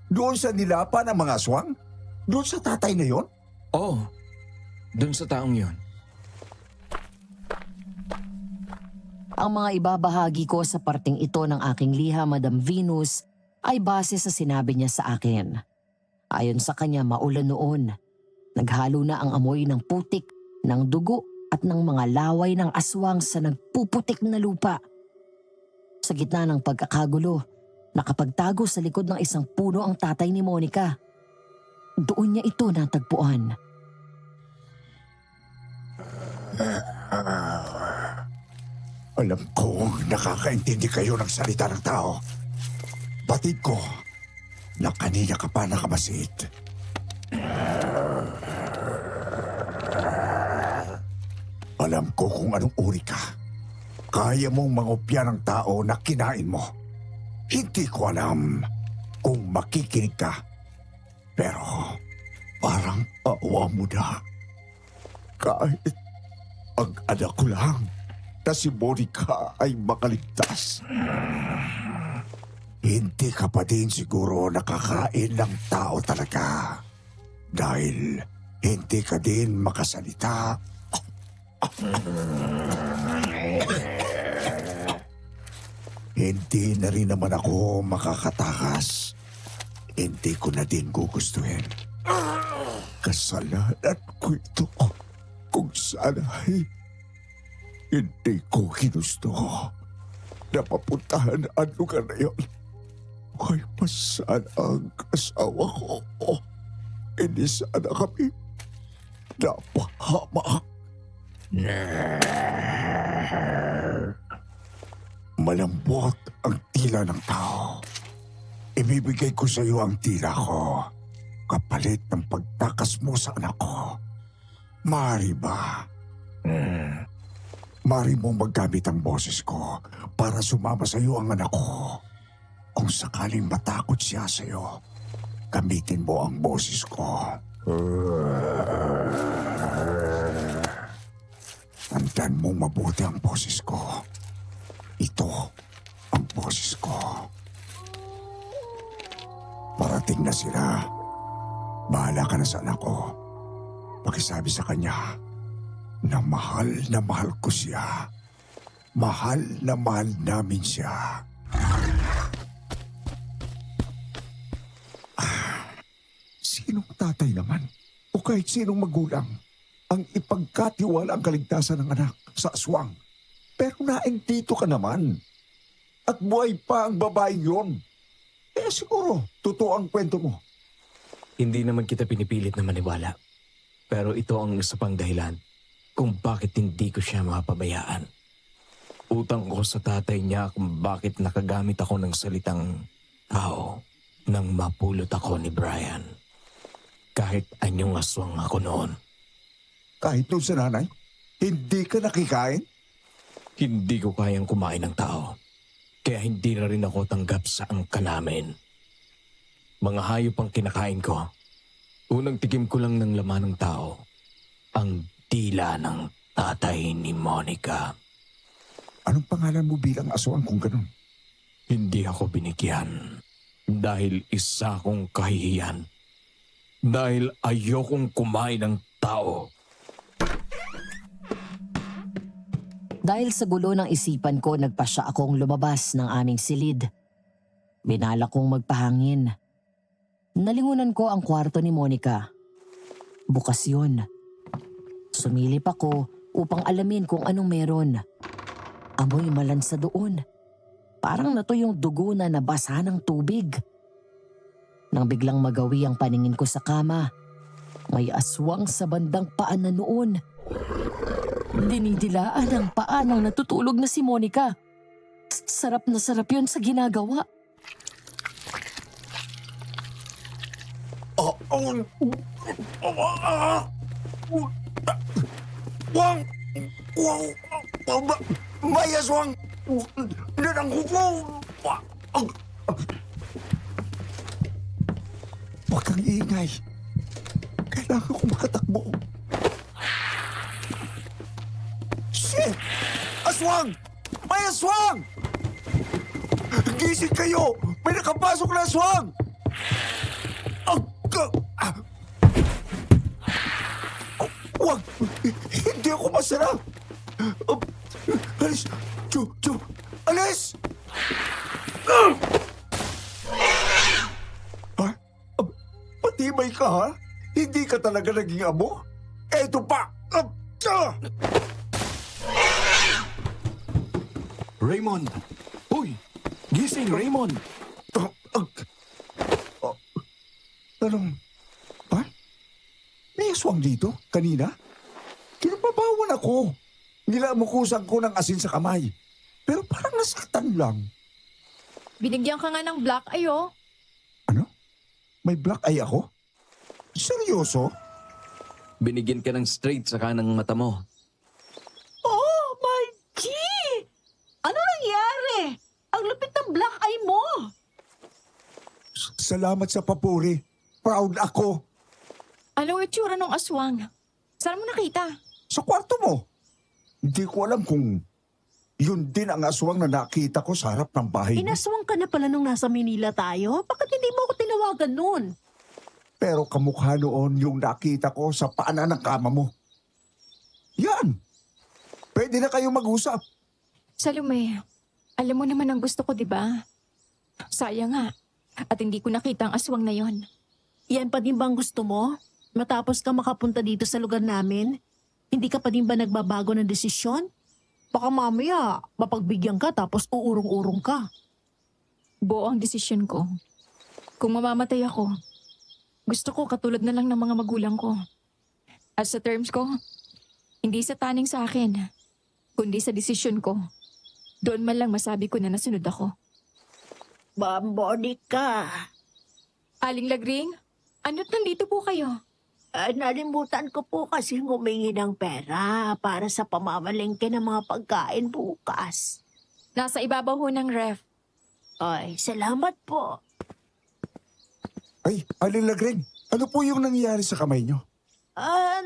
Doon sa nilapa ng mga aswang? Doon sa tatay na yon? Oo, dun sa taong yon. Ang mga ibabahagi ko sa parting ito ng aking liha, Madam Venus, ay base sa sinabi niya sa akin. Ayon sa kanya, maulan noon. Naghalo na ang amoy ng putik, ng dugo at ng mga laway ng aswang sa nagpuputik na lupa. Sa gitna ng pagkakagulo, nakapagtago sa likod ng isang puno ang tatay ni Monica. Doon niya ito natagpuan. Alam ko nakakaintindi kayo ng salita ng tao. Batid ko na kanina ka pa nakamasid. Alam ko kung anong uri ka. Kaya mong mangopya ng tao na kinain mo. Hindi ko alam kung makikinig ka. Pero parang awa mo na. Kahit ang anak ko lang na si Monica ay makaligtas. hindi ka pa din siguro nakakain ng tao talaga. Dahil hindi ka din makasalita. Hindi na rin naman ako makakatakas. Hindi ko na din gugustuhin. Kasalanan ko ito kung sana'y hindi ko ginusto na papuntahan ang lugar na yun. Ay, masana ang asawa ko. Hindi sana kami napahamak. Malambot ang tila ng tao. Ibibigay ko sa iyo ang tila ko kapalit ng pagtakas mo sa anak ko. Maaari ba? Maaari mong maggamit ang boses ko para sumama sa iyo ang anak ko. Kung sakaling matakot siya sa iyo, gamitin mo ang boses ko. Tandaan mong mabuti ang boses ko. Ito ang boses ko. Parating na sila. Bahala ka na sa anak ko. Pakisabi sa kanya na mahal ko siya. Mahal na mahal namin siya. Sinong tatay naman o kahit sinong magulang ang ipagkatiwala ang kaligtasan ng anak sa aswang? Pero naintito ka naman. At buhay pa ang babaeng yon. Eh siguro, totoo ang kwento mo. Hindi naman kita pinipilit na maniwala. Pero ito ang isa pang dahilan kung bakit hindi ko siya mapabayaan. Utang ko sa tatay niya kung bakit nakagamit ako ng salitang tao nang mapulot ako ni Brian. Kahit anyong aswang ako noon. Kahit doon sa nanay, hindi ka nakikain? Hindi ko kayang kumain ng tao. Kaya hindi na rin ako tanggap sa angka namin. Mga hayop ang kinakain ko. Unang tikim ko lang ng laman ng tao. Ang dila ng tatay ni Monica. Anong pangalan mo bilang aswang kung ganun? Hindi ako binigyan. Dahil isa kong kahihiyan. Dahil ayokong kumain ng tao. Dahil sa gulo ng isipan ko, nagpasya akong lumabas ng aming silid. Binala kong magpahangin. Nalingunan ko ang kwarto ni Monica. Bukas yun. Sumilip ako upang alamin kung anong meron. Amoy malansa doon. Parang nato yung dugo na nabasa ng tubig. Nang biglang magawi ang paningin ko sa kama, may aswang sa bandang paan na noon. Dinidilaan ang paa ng natutulog na si Monica. Sarap na sarap yun sa ginagawa. May aswang! Nanangko ko! Huwag kang iingay. Kailangan ko makatakbo. Shit! Aswang! May aswang! Gising kayo! May nakapasok na aswang! Huwag! Hindi ako masarap! Alis! Alis! Ha? Patibay ka, ha? Hindi ka talaga naging amo? Eto pa! Raymond! Uy! Gising, Raymond! Anong... Ha? May aswang dito? Kanina? Kinababawan ako. Nilamukusan ko ng asin sa kamay. Pero parang nasaktan lang. Binigyan ka nga ng black eye, oh. Ano? May black eye ako? Seryoso? Binigyan ka ng straight sa kanang mata mo. Oh, my G! Ano nangyari? Ang lupit ng black eye mo. Salamat sa papuri. Proud ako. Ano itsura ng aswang? Saan mo nakita? Sa kwarto mo. Hindi ko alam kung Yun din ang aswang na nakita ko sa harap ng bahay niyo. Inaswang ka na pala nung nasa Manila tayo? Bakit hindi mo ako tinawagan nun? Pero kamukha noon yung nakita ko sa paanan ng kama mo. Yan! Pwede na kayo mag-usap. Salome, alam mo naman ang gusto ko, di ba? Sayang nga. At hindi ko nakita ang aswang na yon. Yan pa din bang gusto mo? Matapos ka makapunta dito sa lugar namin? Hindi ka pa din ba nagbabago ng desisyon? Baka mamaya, mapagbigyan ka tapos uurong-urong ka. Buo ang desisyon ko. Kung mamamatay ako, gusto ko katulad na lang ng mga magulang ko. At sa terms ko, hindi sa taning sa akin, kundi sa desisyon ko. Doon man lang masabi ko na nasunod ako. Monica, Aling Lagring, ano't nandito po kayo? nalimutan ko po kasi humingi ng pera para sa pamamalengke ng mga pagkain bukas. Nasa ibabaw ho ng ref. Ay, salamat po. Ay, Aling Lagring, ano po yung nangyayari sa kamay niyo?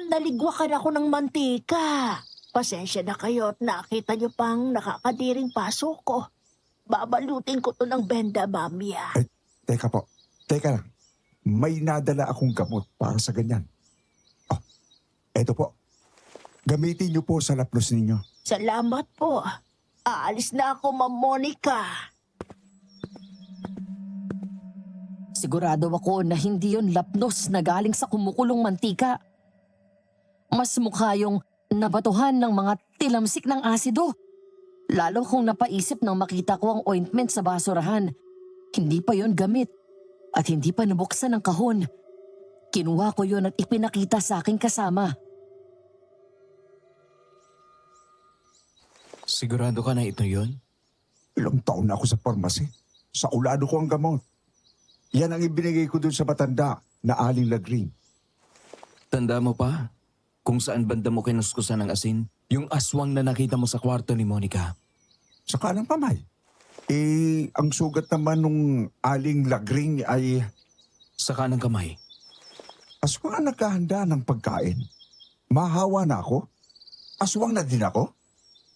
Naligwakan ako ng mantika. Pasensya na kayo at nakita niyo pang nakakadiring paso ko. Babalutin ko to ng benda, mamaya. Teka po, teka lang. May nadala akong gamot para sa ganyan. Oh, eto po. Gamitin niyo po sa lapnos ninyo. Salamat po. Aalis na ako, Ma'am Monica. Sigurado ako na hindi yon lapnos na galing sa kumukulong mantika. Mas mukha yung nabatuhan ng mga tilamsik ng asido. Lalo kung napaisip nang makita ko ang ointment sa basurahan. Hindi pa yon gamit at hindi pa nabuksan ang kahon. Kinuha ko yon at ipinakita sa aking kasama. Sigurado ka na ito yon? Ilang taon na ako sa pharmacy. Sa ulado ko ang gamot. Yan ang ibinigay ko dun sa matanda na Aling Lagring. Tanda mo pa kung saan banda mo kinuskusan ng asin? Yung aswang na nakita mo sa kwarto ni Monica. Sa kanang kamay. Ang sugat naman nung Aling Lagring ay Sa kanang kamay. aswang ang naghahanda ng pagkain. Mahawa na ako. Aswang na din ako.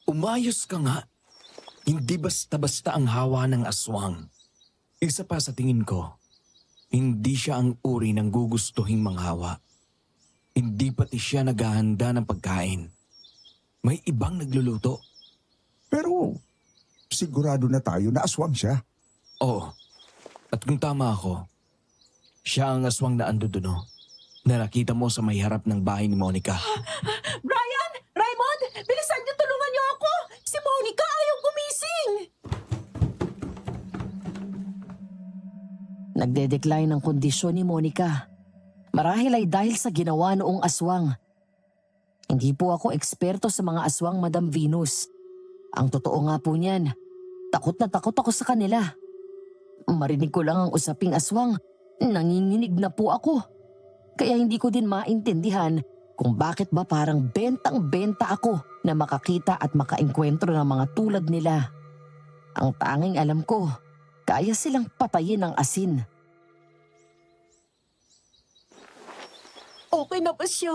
Umayos ka nga. Hindi basta-basta ang hawa ng aswang. Isa pa sa tingin ko, hindi siya ang uri ng gugustuhing manghawa. Hindi pati siya naghahanda ng pagkain. May ibang nagluluto. Pero sigurado na tayo na aswang siya. Oo. At kung tama ako, siya ang aswang na andodono na nakita mo sa may harap ng bahay ni Monica. Brian! Raymond! Bilisan niyo, tulungan niyo ako! Si Monica ayaw gumising! Nagde-decline ang kondisyon ni Monica. Marahil ay dahil sa ginawa noong aswang. Hindi po ako eksperto sa mga aswang, Madam Venus. Ang totoo nga po niyan, takot na takot ako sa kanila. Marinig ko lang ang usaping aswang, nanginginig na po ako. Kaya hindi ko din maintindihan kung bakit ba parang bentang-benta ako na makakita at makaengkwentro ng mga tulad nila. Ang tanging alam ko, kaya silang patayin ng asin. Okay na ba siya?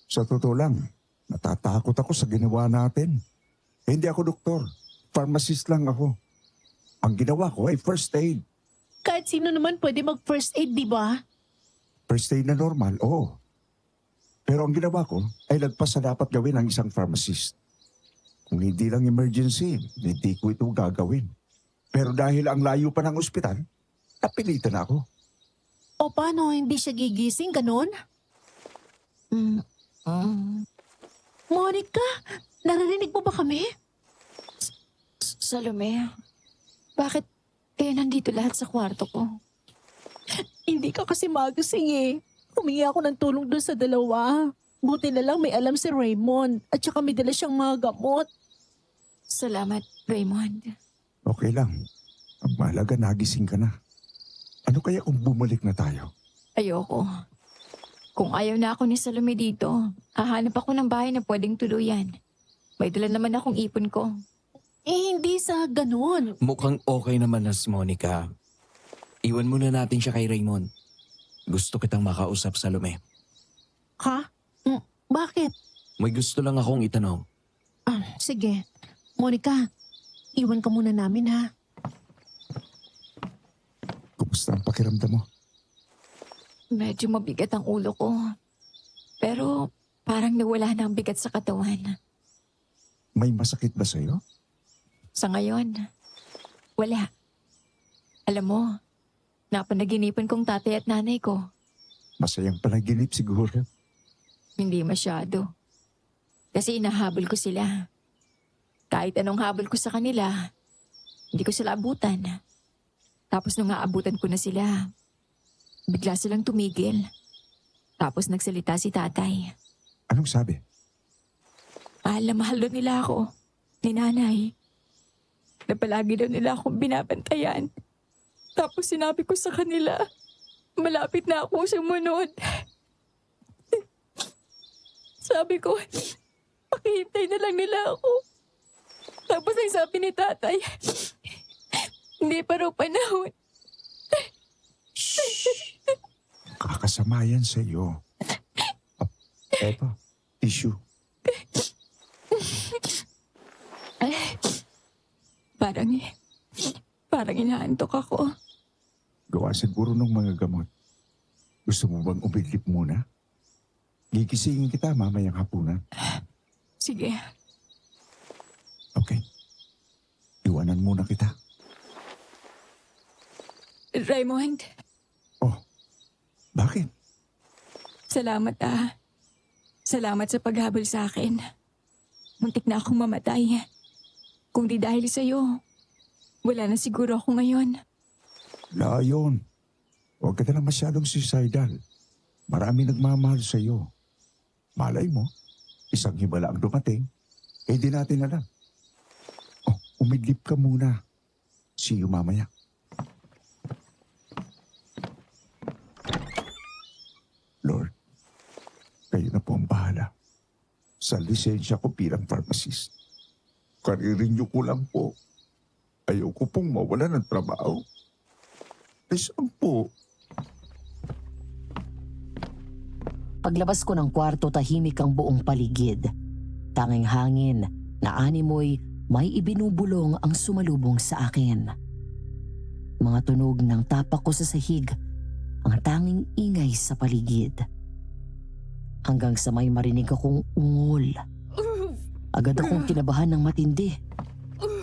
Sa totoo lang, natatakot ako sa ginawa natin. Hindi ako doktor. Pharmacist lang ako. Ang ginawa ko ay first aid. Kahit sino naman pwede mag-first aid, di ba? First aid na normal, oo. Pero ang ginawa ko ay lagpas sa dapat gawin ng isang pharmacist. Kung hindi lang emergency, hindi ko ito gagawin. Pero dahil ang layo pa ng ospital, napilitan ako. O paano, hindi siya gigising, ganun? Monica, naririnig mo ba kami? Salome, bakit nandito lahat sa kwarto ko? Hindi ka kasi magising eh. Humingi ako ng tulong doon sa dalawa. Buti na lang may alam si Raymond at saka may dala siyang mga gamot. Salamat, Raymond. Okay lang. Ang mahalaga, nagising ka na. Ano kaya kung bumalik na tayo? Ayoko. Kung ayaw na ako ni Salome dito, hahanap ako ng bahay na pwedeng tuluyan. May dala naman akong ipon ko. Hindi sa ganun. Mukhang okay naman na si Monica. Iwan muna natin siya kay Raymond. Gusto kitang makausap, Salome. Ha? Bakit? May gusto lang akong itanong. Sige. Monica, iwan ka muna namin ha. Kumusta ang pakiramdam mo? Medyo mabigat ang ulo ko. Pero parang nawala na ang bigat sa katawan. May masakit ba sa'yo? Sa ngayon, wala. Alam mo, napanaginipan kong tatay at nanay ko. Masayang panaginip siguro. Hindi masyado. Kasi inahabol ko sila. Kahit anong habol ko sa kanila, hindi ko sila abutan. Tapos nung aabutan ko na sila, bigla silang tumigil. Tapos nagsalita si tatay. Anong sabi? Mahal na mahal daw nila ako, ni nanay. Na palagi daw nila akong binabantayan. Tapos sinabi ko sa kanila, malapit na akong sumunod. Sabi ko, pakihintay na lang nila ako. Tapos ang sabi ni tatay, hindi pa raw panahon. Kakasama yan sa'yo. Eto, tissue. Parang inaantok ako. Gawa siguro ng mga gamot. Gusto mo bang umidlip muna? Gigisingin kita mamayang hapunan. Sige. Okay. Iwanan muna kita. Raymond, Oh, bakit? salamat ah. Salamat sa paghabol sa akin. Muntik na akong mamatay. Kung di dahil sa'yo, wala na siguro ako ngayon. Layon. Huwag ka na lang masyadong suicidal. Marami nagmamahal sa'yo. Malay mo, isang himala ang dumating. Eh di natin alam. Oh, umidlip ka muna. See you mamaya. Lord, kayo na po ang bahala. Sa lisensya ko bilang pharmacist. Karirinyo ko lang po. Ayaw ko pong mawala ng trabaho. Saan po? Paglabas ko ng kwarto, tahimik ang buong paligid. Tanging hangin na animoy may ibinubulong ang sumalubong sa akin. Mga tunog ng tapak ko sa sahig ang tanging ingay sa paligid. Hanggang sa may marinig akong ungol. Agad akong kinabahan ng matindi.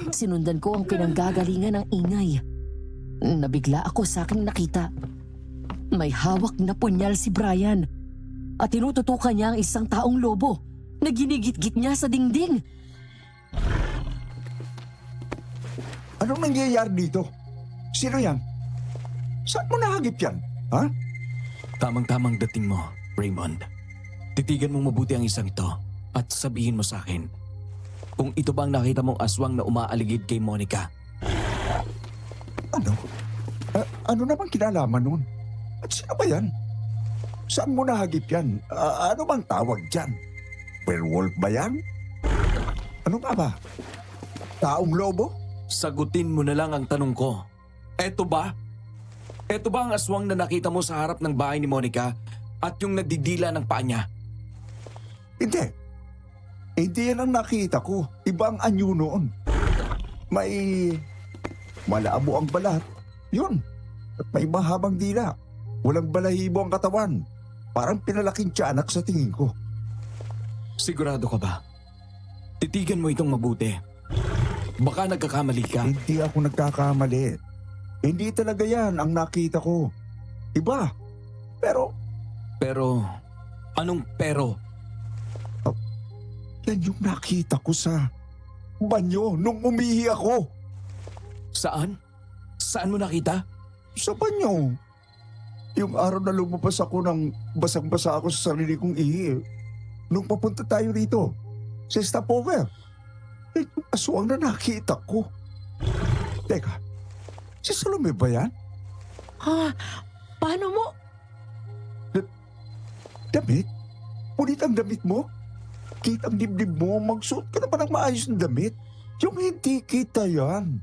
Sinundan ko ang pinanggagalingan ng ingay. Nabigla ako sa aking nakita. May hawak na punyal si Brian at tinututukan niya ang isang taong lobo na ginigit-git niya sa dingding. Anong nangyayari dito? Sino yan? Saan mo nahagip yan? Ha? Tamang-tamang dating mo, Raymond. Titigan mong mabuti ang isang ito at sabihin mo sa akin kung ito ba ang nakita mong aswang na umaaligid kay Monica. Ano? Ano naman kinalaman nun? At sino ba yan? Saan mo nahagip yan? Ano bang tawag dyan? Werewolf ba yan? Ano nga ba? Taong lobo? Sagutin mo na lang ang tanong ko. Eto ba? Eto ba ang aswang na nakita mo sa harap ng bahay ni Monica at yung nagdidila ng paa niya? Hindi. Hindi yan ang nakita ko. Ibang anyo noon. May malabo ang balat. Yun. At may mahabang dila. Walang balahibo ang katawan. Parang pinalaking tiyanak sa tingin ko. Sigurado ka ba? Titigan mo itong mabuti. Baka nagkakamali ka. Hindi ako nagkakamali. Hindi talaga yan ang nakita ko. Iba. Pero Pero, anong pero? yan yung nakita ko sa banyo nung umihi ako. Saan? Saan mo nakita? Sa banyo. Yung araw na lumabas ako ng basang-basa ako sa sarili kong ihi. Nung papunta tayo rito, sa stopover. Eh, yung aswang na nakita ko. Teka, si Salome ba yan? Ha? Paano mo? Damit? Punit ang damit mo? Kitang dibdib mo, magsuot ka na ba ng maayos na damit? Yung hindi kita yan.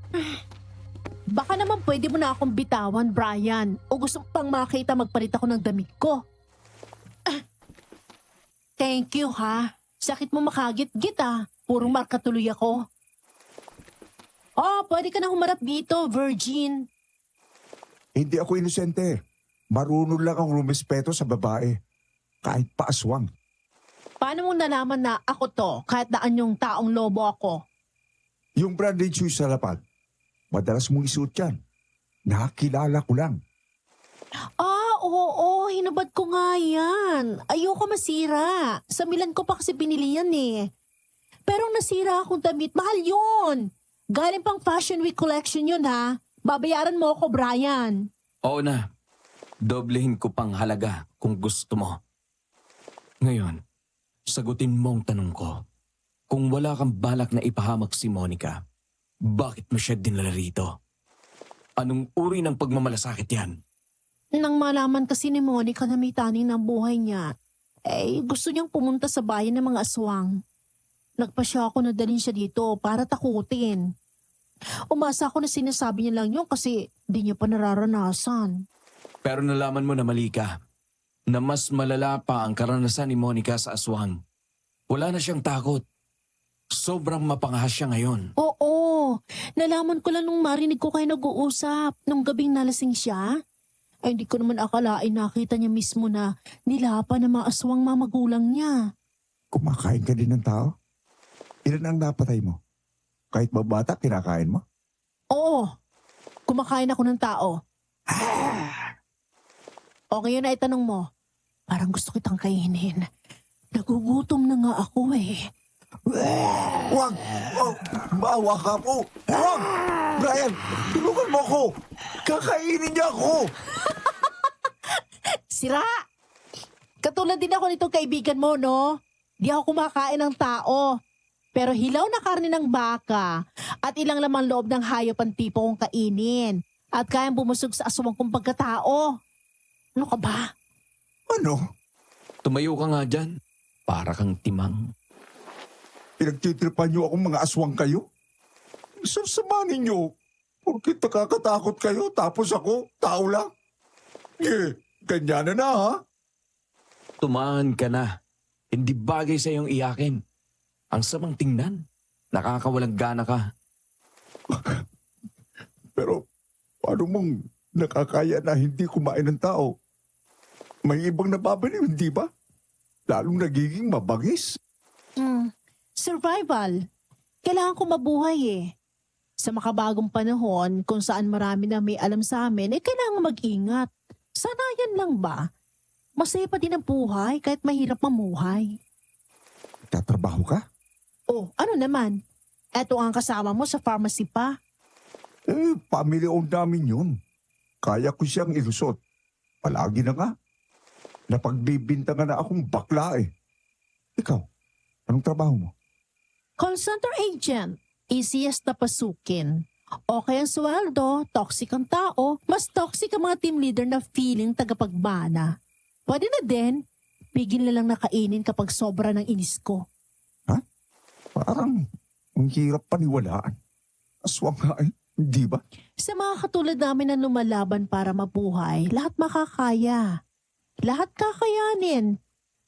Baka naman pwede mo na akong bitawan, Brian. O gusto mo pang makita magpalit ako ng damit ko? Thank you, ha? Sakit mo makagit-git, ah. Purong marka tuloy ako. Oh, pwede ka na humarap dito, virgin. Hindi ako inosente. Marunong lang ang rumespeto sa babae. Kahit pa aswang. Paano mo nalaman na ako to kahit na anyong taong lobo ako? Yung branded shoes sa lapad, madalas mong isuot yan. Nakakilala ko lang. Ah, oo, hinubad ko nga yan. Ayoko masira. Sa Milan ko pa kasi binili yan eh. Pero nasira akong damit, mahal yun. Galing pang Fashion Week collection yun ha. Babayaran mo ako, Brian. Oo na. Doblehin ko pang halaga kung gusto mo. Ngayon, sagutin mo ang tanong ko. Kung wala kang balak na ipahamak si Monica, bakit mo siya dinala rito? Anong uri ng pagmamalasakit yan? Nang malaman kasi ni Monica na may taning ng buhay niya, gusto niyang pumunta sa bayan ng mga aswang. Nagpasya ako na dalhin siya dito para takutin. Umasa ako na sinasabi niya lang yun kasi di niya pa nararanasan. Pero nalaman mo na mali ka, na mas malala pa ang karanasan ni Monica sa aswang. Wala na siyang takot. Sobrang mapangahas siya ngayon. Oo, nalaman ko lang nung marinig ko kayo nag-uusap nung gabing nalasing siya. Ay hindi ko naman akalain nakita niya mismo na nilapan ng mga aswang mga magulang niya. Kumakain ka din ng tao? Ilan ang napatay mo? Kahit babata, kinakain mo? Oo, kumakain ako ng tao. Okay yun na itanong mo. Parang gusto kitang kainin. Nagugutom na nga ako eh. Wag! Oh, maawa ka po! Wag! Brian, tulungan mo ako! Kakainin niya ako! Sira! Katulad din ako nitong kaibigan mo, no? Di ako kumakain ng tao. Pero hilaw na karne ng baka at ilang lamang loob ng hayop ang tipo kong kainin. At kayang bumusog sa aswang kong pagkatao. Ano ka ba? Ano? Tumayo ka nga dyan. Para kang timang. Pinagtitripan niyo akong mga aswang kayo? Sasama ninyo. Porkit nakakatakot kayo tapos ako, tao lang. Ganyan na ha? Tumahan ka na. Hindi bagay sa iyong iyakin. Ang samang tingnan. Nakakawalang gana ka. Pero paano mong nakakaya na hindi kumain ng tao? May ibang nababaliw, hindi ba? Lalong nagiging mabagis. Survival. Kailangan ko mabuhay eh. Sa makabagong panahon, kung saan marami na may alam sa amin, kailangan mag-ingat. Sana yan lang ba? Masaya pa din ang buhay kahit mahirap mamuhay. Tatrabaho ka? Oh, ano naman? Eto ang kasama mo sa pharmacy pa. Family-owned namin yun. Kaya ko siyang ilusot. Palagi na nga. Napagbibintangan na akong bakla eh. Ikaw, anong trabaho mo? Call center agent. Easiest na pasukin. Okay ang sweldo, toxic ang tao, mas toxic ang mga team leader na feeling tagapagbana. Pwede na din, bigil na lang nakainin kapag sobra ng inis ko. Parang ang hirap paniwalaan. Aswang nga eh, hindi ba? Sa mga katulad namin na lumalaban para mabuhay, lahat makakaya. Lahat kakayanin.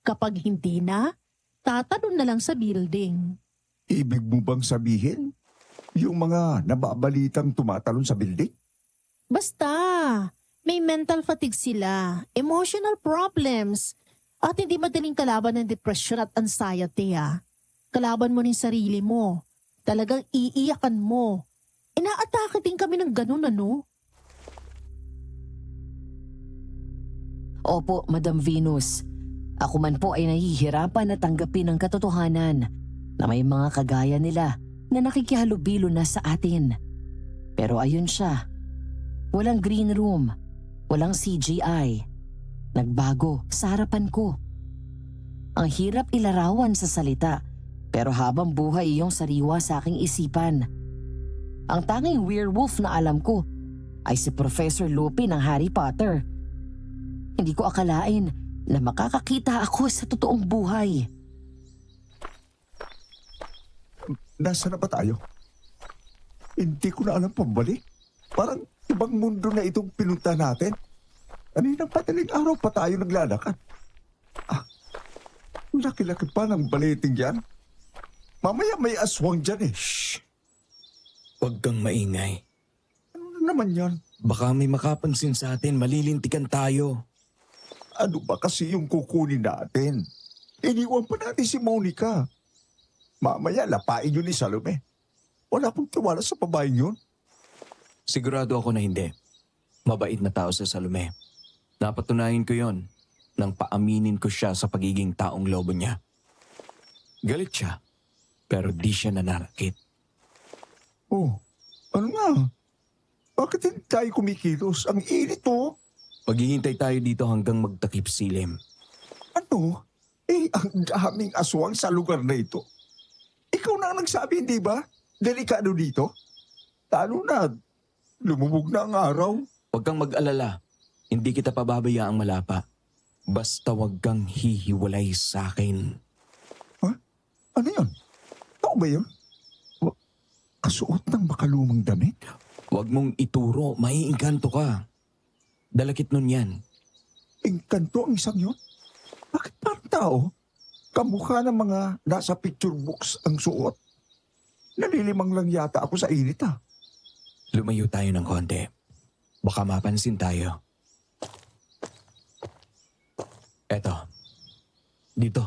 Kapag hindi na, tatanong na lang sa building. Ibig mo bang sabihin? Yung mga nababalitang tumatalon sa building? Basta, may mental fatigue sila, emotional problems, at hindi madaling kalaban ng depression at anxiety Kalaban mo ng sarili mo. Talagang iiyakan mo. Inaatake din kami ng ganun Opo, Madam Venus. Ako man po ay nahihirapan na tanggapin ang katotohanan na may mga kagaya nila na nakikihalubilo na sa atin. Pero ayun siya. Walang green room. Walang CGI. Nagbago sa harapan ko. Ang hirap ilarawan sa salita, pero habang buhay iyong sariwa sa aking isipan. Ang tanging werewolf na alam ko ay si Professor Lupin ng Harry Potter. Hindi ko akalain na makakakita ako sa totoong buhay. Nasaan na ba tayo? Hindi ko na alam pambalik. Parang ibang mundo na itong pinunta natin. Kaninang padaling araw pa tayo naglalakad. Laki-laki pa ng baliting yan. Mamaya may aswang dyan eh. Shh! Huwag kang maingay. Ano na naman yan? Baka may makapansin sa atin, malilintikan tayo. Ano ba kasi yung kukunin natin? Iniwan pa natin si Monica. Mamaya lapain yun ni Salome. Wala akong tiwala sa babaeng yun. Sigurado ako na hindi. Mabait na tao sa Salome. Napatunayan ko yon nang paaminin ko siya sa pagiging taong lobo niya. Galit siya, pero di siya nananakit. Oh, ano nga? Bakit hindi tayo kumikilos? Ang init oh. Maghihintay tayo dito hanggang magtakip silim. Ano? Ang daming aswang sa lugar na ito. Ikaw na ang nagsabi, hindi ba? Delikado dito. Lalo na, lumubog na ang araw. Huwag kang mag-alala. Hindi kita pababayaang malapa. Basta huwag kang hihiwalay sa akin. Ano yun? Tao ba yun? Kasuot ng makalumang damit? Huwag mong ituro, maiingkanto ka. Dalakit nun yan. Engkanto ang isang yun? Bakit parang tao? Kamukha ng mga nasa picture books ang suot. Nalilimang lang yata ako sa init ah. Lumayo tayo ng konti. Baka mapansin tayo. Eto. Dito.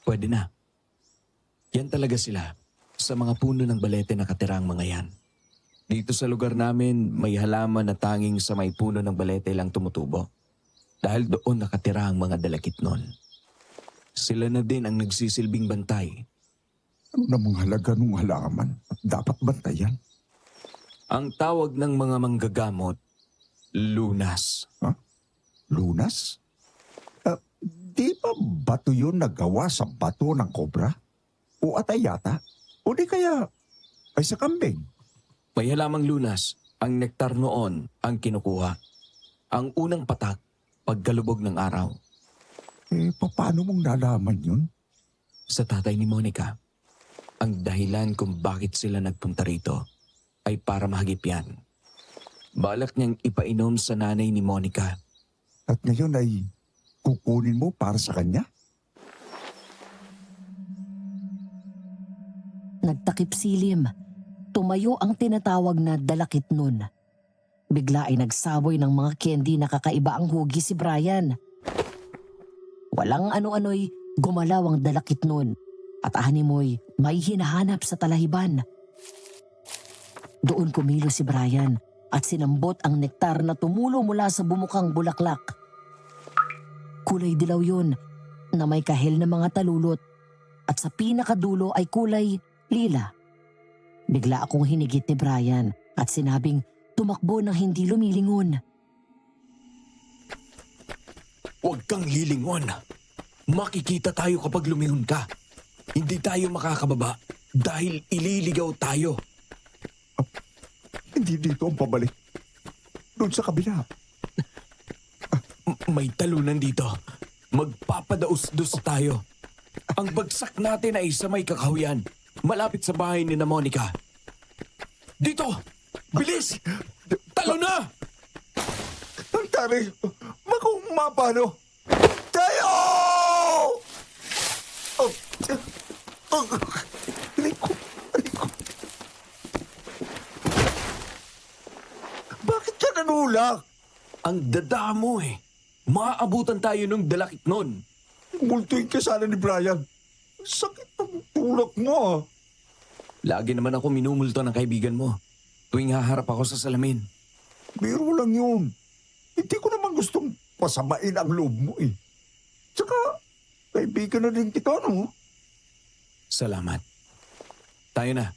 Pwede na. Yan talaga sila. Sa mga puno ng balete nakatira ang mga yan. Dito sa lugar namin, may halaman na tanging sa may puno ng balete lang tumutubo. Dahil doon nakatira ang mga dalakit nun. Sila na din ang nagsisilbing bantay. Ano namang halaga ng halaman at dapat bantayan? Ang tawag ng mga manggagamot, lunas. Lunas? Di ba bato yun nagawa sa bato ng kobra? O atay yata? O di kaya ay sa kambing? May halamang lunas, ang nektar noon ang kinukuha. Ang unang patak, pagkalubog ng araw. Paano mong nalaman yun? Sa tatay ni Monica, ang dahilan kung bakit sila nagpunta rito ay para mahagip yan. Balak niyang ipainom sa nanay ni Monica. At ngayon ay kukunin mo para sa kanya? Nagtakip silim. Tumayo ang tinatawag na dalakit nun. Bigla ay nagsaboy ng mga candy na kakaiba ang hugi si Brian. Walang ano-ano'y gumalaw ang dalakit nun at animoy may hinahanap sa talahiban. Doon kumilo si Brian at sinambot ang nektar na tumulo mula sa bumukang bulaklak. Kulay dilaw yun na may kahel na mga talulot at sa pinakadulo ay kulay lila. Bigla akong hinigit ni Brian at sinabing tumakbo nang hindi lumilingon. Huwag kang lilingon. Makikita tayo kapag lumingon ka. Hindi tayo makakababa dahil ililigaw tayo. Hindi dito ang pabalik. Doon sa kabila. May talunan dito. Magpapadaus-dus tayo. Ang bagsak natin ay sa may kakahuyan. Malapit sa bahay ni na Monica. Dito! Bilis! Talo na! Ang tari, baka umapano. Tayo! Liko. Bakit ka nanulak? Ang dada mo eh. Maaabutan tayo ng dalakit nun. Multuin ka sana ni Brian. Sakit ng tulak mo ah. Lagi naman ako minumulto ng kaibigan mo. Tuwing haharap ako sa salamin. Biro lang yun. Hindi ko naman gustong pasamain ang loob mo eh. Tsaka, kaibigan na din kita, no? Salamat. Tayo na.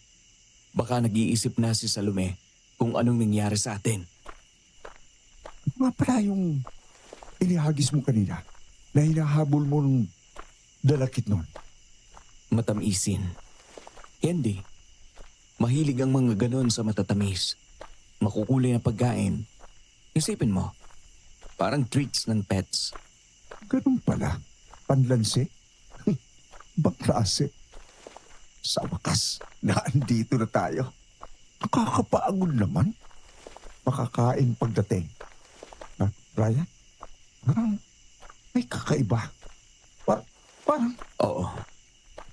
Baka nag-iisip na si Salome kung anong nangyari sa atin. Nga pala yung inihagis mo kanina na hinahabol mo ng dalakit nun. Matamisin. Hindi. Mahilig ang mga ganon sa matatamis. Makukulay na pagkain. Isipin mo, parang treats ng pets. Ganun pala. Panlansi? Ibang klase. Sa wakas, naandito na tayo. Nakakapagod naman. Makakain pagdating. Brian? Parang may kakaiba. Parang Oo,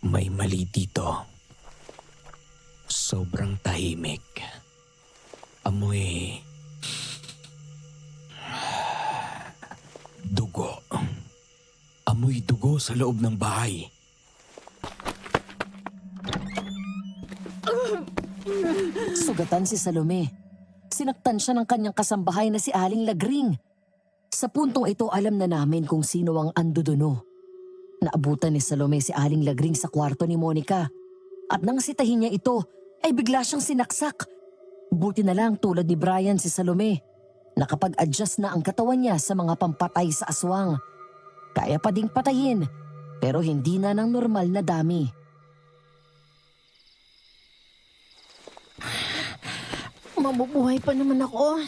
may mali dito. Sobrang tahimik. Amoy... dugo. Amoy dugo sa loob ng bahay. Sugatan si Salome. Sinaktan siya ng kanyang kasambahay na si Aling Lagring. Sa puntong ito, alam na namin kung sino ang anduduno. Naabutan ni Salome si Aling Lagring sa kwarto ni Monica. At nang sitahin niya ito, ay bigla siyang sinaksak. Buti na lang tulad ni Brian si Salome. Nakapag-adjust na ang katawan niya sa mga pampatay sa aswang. Kaya pa ding patayin, pero hindi na ng normal na dami. Mabubuhay pa naman ako.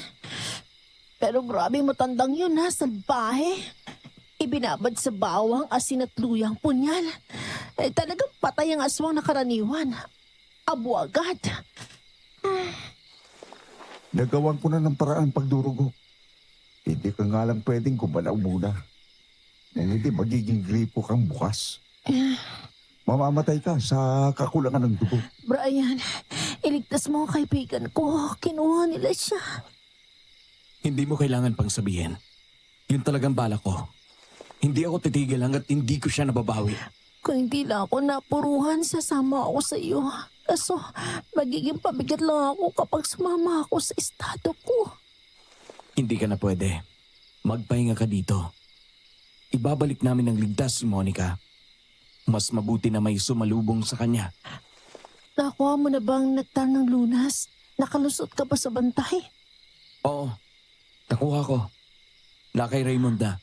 Pero grabe matandang yun ha, salbahe. Ibinabad sa bawang, asin at luyang punyal. Talagang patay ang aswang na karaniwan. Abo agad. Nagawan ko na ng paraan pagdurugo. Hindi ka nga lang pwedeng gumalaw muna. Nang hindi magiging gripo kang bukas. Mamamatay ka sa kakulangan ng dugo. Brian, iligtas mo ang kaibigan ko. Kinuha nila siya. Hindi mo kailangan pang sabihin. Yun talagang bala ko. Hindi ako titigil hanggat hindi ko siya nababawi. Kung hindi lang ako napuruhan, sasama ako sa iyo. Kaso, magiging pabigat lang ako kapag sumama ako sa estado ko. Hindi ka na pwede. Magpahinga ka dito. Ibabalik namin ng ligtas si Monica. Mas mabuti na may sumalubong sa kanya. Nakuha mo na bang nektar ng lunas? Nakalusot ka ba sa bantay? Oo, nakuha ko. Na kay Raymond na.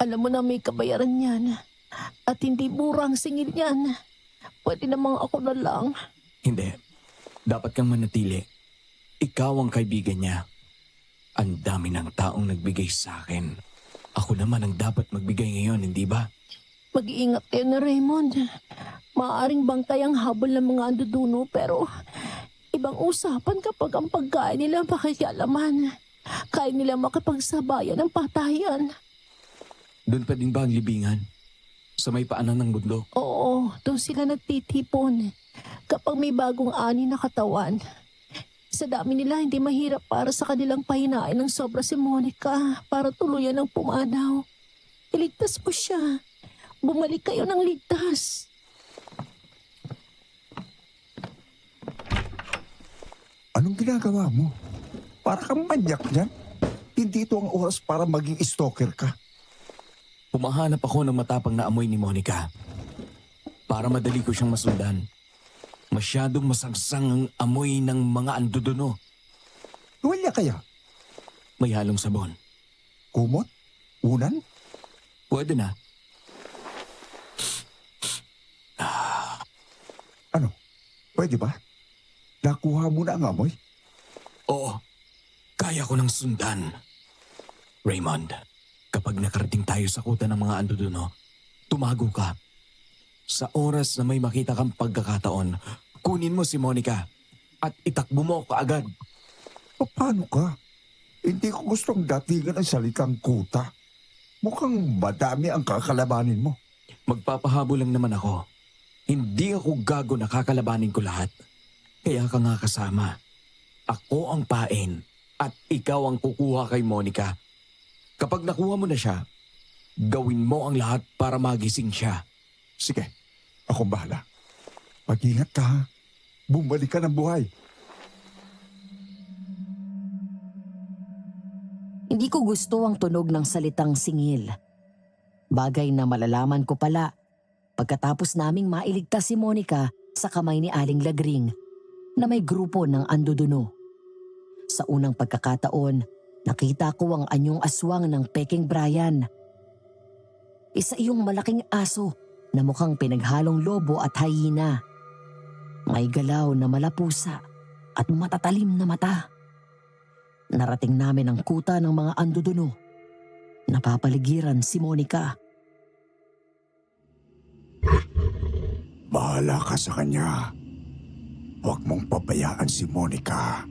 Alam mo na may kabayaran yan. At hindi burang singil yan. Pwede namang ako na lang. Hindi. Dapat kang manatili. Ikaw ang kaibigan niya. Ang dami ng taong nagbigay sa akin. Ako naman ang dapat magbigay ngayon, hindi ba? Mag-iingat kayo na Raymond. Maaring bangkay ang habol ng mga anduduno pero ibang usapan kapag ang pagkain nila makikialaman. Kaya nila makipagsabayan ng patayan. Doon pa din ba ang libingan? Sa may paanan ng bundok? Oo, doon sila nagtitipon. Kapag may bagong ani na katawan. Sa dami nila, hindi mahirap para sa kanilang pahinain ng sobra si Monica para tuluyan ng pumanaw. Iligtas mo siya. Bumalik kayo ng ligtas. Anong ginagawa mo? Para kang manyak niyan. Hindi ito ang oras para maging stalker ka. Pumahanap ako ng matapang na amoy ni Monica. Para madali ko siyang masundan. Masyadong masangsang ang amoy ng mga anduduno. Tuwalya kaya? May halong sabon. Kumot? Unan? Pwede na. Ano? Pwede ba? Nakuha mo na ang amoy? Oo. Kaya ko nang sundan. Raymond, kapag nakarating tayo sa kuta ng mga anduduno, tumago ka. Sa oras na may makita kang pagkakataon, kunin mo si Monica at itakbo mo kaagad. Paano ka? Hindi ko gustong datingan ang salikang kuta. Mukhang madami ang kakalabanin mo. Magpapahabol lang naman ako. Hindi ako gago na kakalabanin ko lahat. Kaya ka nga kasama. Ako ang pain at ikaw ang kukuha kay Monica. Kapag nakuha mo na siya, gawin mo ang lahat para magising siya. Sige, akong bahala. Mag-ingat ka ha. Bumalik ka ng buhay. Hindi ko gusto ang tunog ng salitang singil. Bagay na malalaman ko pala pagkatapos naming mailigtas si Monica sa kamay ni Aling Lagring na may grupo ng anduduno. Sa unang pagkakataon, nakita ko ang anyong aswang ng Peking Brian. Isa iyong malaking aso na mukhang pinaghalong lobo at hyena. May galaw na malapusa at matatalim na mata. Narating namin ang kuta ng mga anduduno. Napapaligiran si Monica. Bahala ka sa kanya. Huwag mong pabayaan si Monica.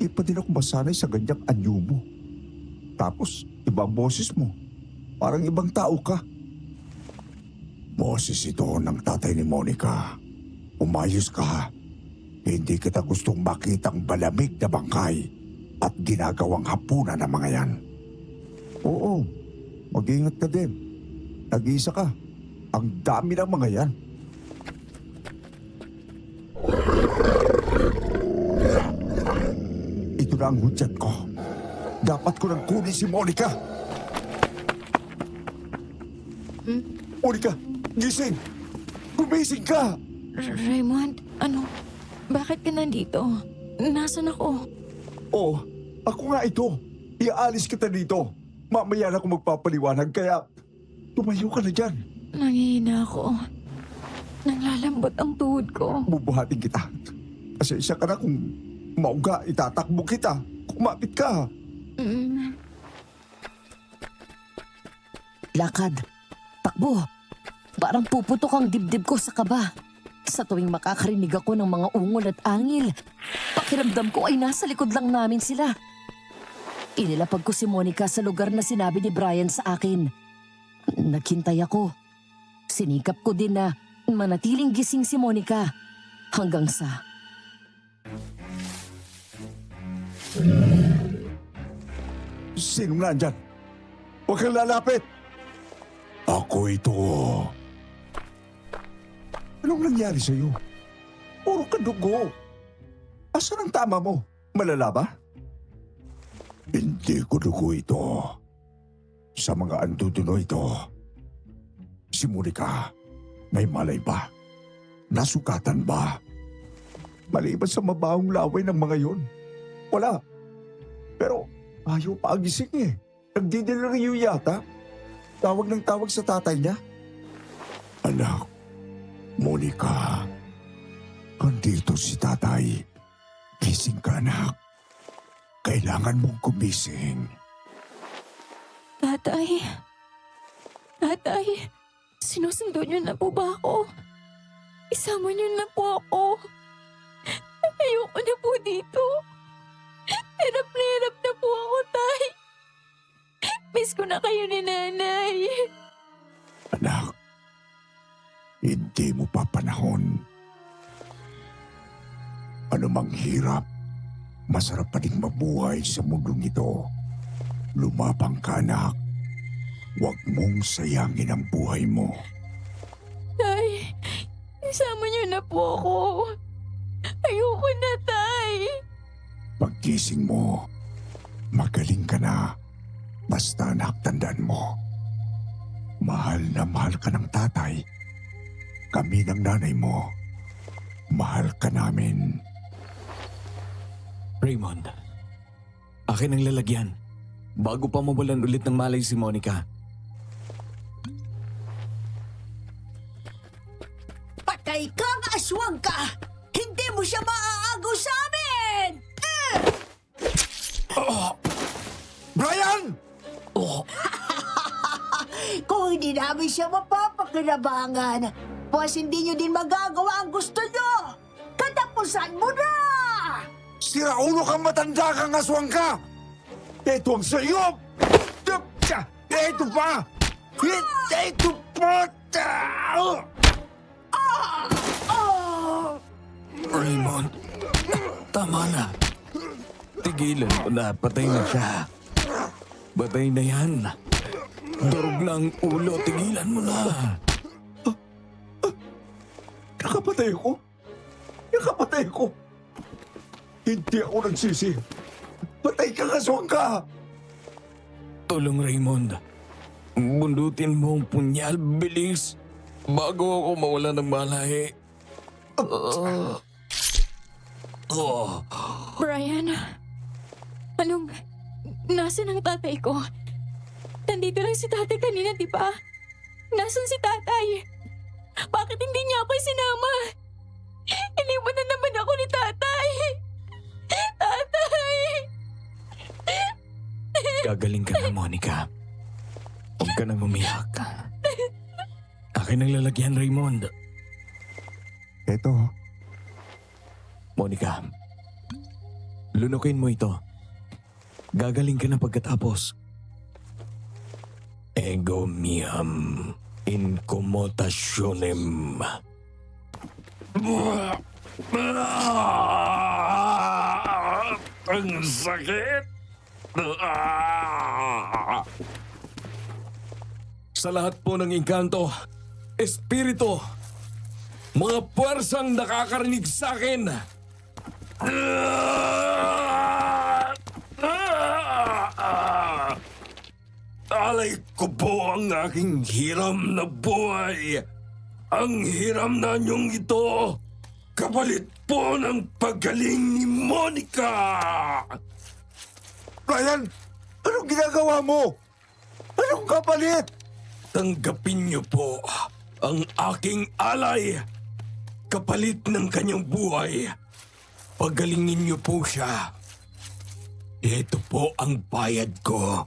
Di pa din ako masanay sa ganyang anyo mo. Tapos, ibang boses mo. Parang ibang tao ka. Boses ito ng tatay ni Monica. Umayos ka ha. Hindi kita gustong makitang malamig na bangkay at ginagawang hapunan ng mga yan. Oo, mag-ingat ka din. Nag-iisa ka. Ang dami ng mga yan. Ito na ang hudyat ko. Dapat ko nang kunin si Monica. Monica, gising! Gumising ka! Raymond, ano? Bakit ka nandito? Nasaan ako? Oh, ako nga ito. Iaalis kita dito. Mamaya na ako magpapaliwanag kaya tumayo ka na dyan. Nangihina ako. Nanglalambot ang tuhod ko. Bubuhatin kita. Pasensya ka na kung mauga, itatakbo kita. Kumapit ka. Mm. Lakad. Takbo. Parang puputok ang dibdib ko sa kaba. Sa tuwing makakarinig ako ng mga ungol at angil, pakiramdam ko ay nasa likod lang namin sila. Inilapag ko si Monica sa lugar na sinabi ni Brian sa akin. Naghintay ako. Sinikap ko din na manatiling gising si Monica hanggang sa... Sinong nandyan? Huwag kang lalapit! Ako ito. Anong nangyari sa'yo? Puro ka dugo. Asan ang tama mo? Malala ba? Hindi ko dugo ito. Sa mga antutuno ito, si Monica, may malay ba? Nasugatan ba? Maliban sa mabahong laway ng mga yun. Wala. Pero ayaw pa agising eh. Nagdideliryo yata. Tawag ng tawag sa tatay niya. Anak, Monica, andito si tatay. Gising ka, anak. Kailangan mong gumising. Tatay. Tatay, sinusundo niyo na po ba ako? Isama niyo na po ako. Ayoko na po dito. Hirap na po ako, tay. Miss ko na kayo ni nanay. Anak, hindi mo pa panahon. Anumang hirap, masarap pa ding mabuhay sa mundong ito. Lumapang ka, anak. Huwag mong sayangin ang buhay mo. Tay, isama niyo na po ako. Ayoko na, tay. Pagkising mo, magaling ka na. Basta anak, tandaan mo. Mahal na mahal ka ng tatay. Kami ng nanay mo. Mahal ka namin. Raymond, akin ang lalagyan. Bago pa mawalan ulit ng malay si Monica. Patay kang aswang ka! Hindi mo siya maaagaw sa amin! Brian! Kung hindi namin siya mapapakinabangan, pues hindi nyo din magagawa ang gusto nyo! Katapusan mo na! Siraulo kang matanda kang aswang ka! Ito ang sayo! Ito pa! Ito pa! Raymond, tama na. Tigilan mo na, patay na siya. Patay na yan. Durog na ang ulo, tigilan mo na. Nakapatay ko? Nakapatay ko? Hindi ako nagsisi. Patay ka, aswang ka! Tulong, Raymond. Bundutin mo ang punyal, bilis. Bago ako mawala ng malay. Brian, anong... Nasaan ang tatay ko? Nandito lang si tatay kanina, di ba? Nasaan si tatay? Bakit hindi niya ako sinama? Iniwan na naman ako ni tatay. Tatay! Gagaling ka na, Monica. Huwag ka nang umiyak. Akin ang lalagyan, Raymond. Ito, Monica, lunukin mo ito. Gagaling ka na pagkatapos. Ego miam incommutationem. Ang sakit! Sa lahat po ng engkanto, espiritu, mga puwersang nakakarinig sa akin, alay ko po ang aking hiram na buhay. Ang hiram na niyong ito, kapalit po ng paggaling ni Monica! Brian, anong ginagawa mo? Anong kapalit? Tanggapin niyo po ang aking alay. Kapalit ng kanyang buhay. Pagalingin niyo po siya. Ito po ang bayad ko.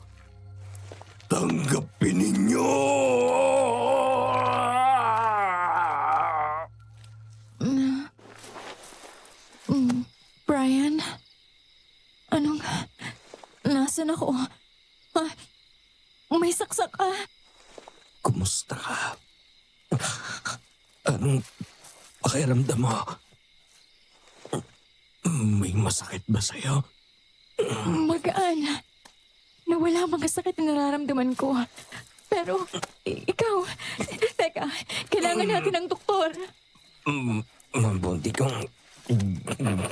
Tanggapin ninyo! Brian? Anong... Nasaan ako? Ah, may saksak ka. Kumusta ka? Anong pakiramdam mo? May masakit ba sa'yo? Magaan. Nawala mga sakit na nararamdaman ko. Pero, ikaw... Teka, kailangan natin ng doktor. Mabuti kong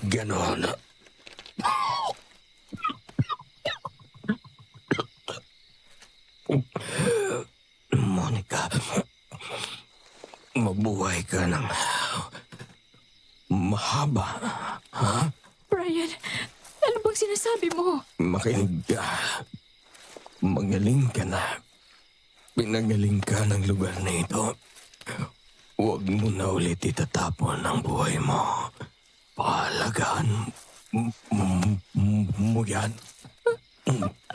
gano'n. Monica, mabuhay ka ng mahaba. Ha? Brian, ano bang sinasabi mo? Makinig ka. Magaling ka na. Pinagaling ka ng lugar na ito. Huwag mo na ulit itatapon ang buhay mo. Pahalagaan mo yan.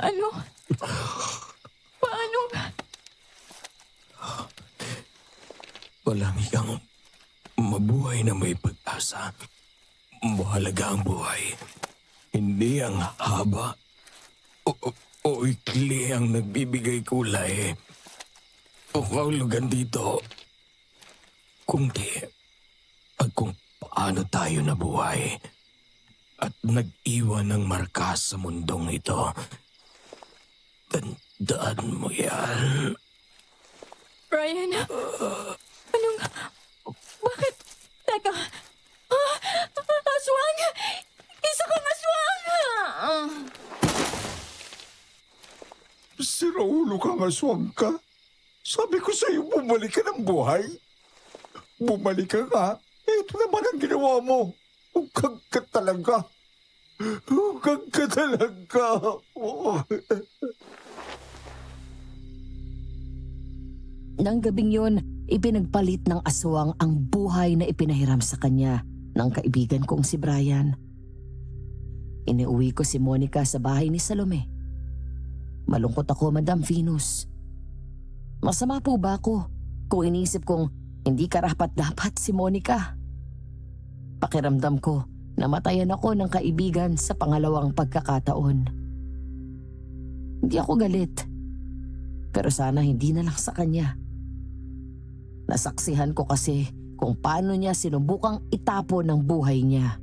Ano? Paano? Walang ikang mabuhay na may pag-asa. Mahalaga ang buhay. Hindi ang haba o ikli ang nagbibigay kulay. O kaulugan dito. Kundi at kung paano tayo nabuhay at nag-iwan ng marka sa mundong ito. Tandaan mo yan. Brian? Anong... Bakit? Teka. Aswang! Isa kang aswang! Siraulo kang aswang ka. Sabi ko sa'yo, bumalik ka ng buhay. Bumalik ka nga. Ito naman ang ginawa mo. Hugag ka talaga. Hugag ka talaga. Nang gabing yun, ipinagpalit ng aswang ang buhay na ipinahiram sa kanya ng kaibigan kong si Brian. Iniuwi ko si Monica sa bahay ni Salome. Malungkot ako, Madam Venus. Masama po ba ako kung inisip kong hindi karapat-dapat si Monica? Pakiramdam ko, namatayan ako ng kaibigan sa pangalawang pagkakataon. Hindi ako galit. Pero sana hindi na lang sa kanya. Nasaksihan ko kasi kung paano niya sinubukang itapon ng buhay niya.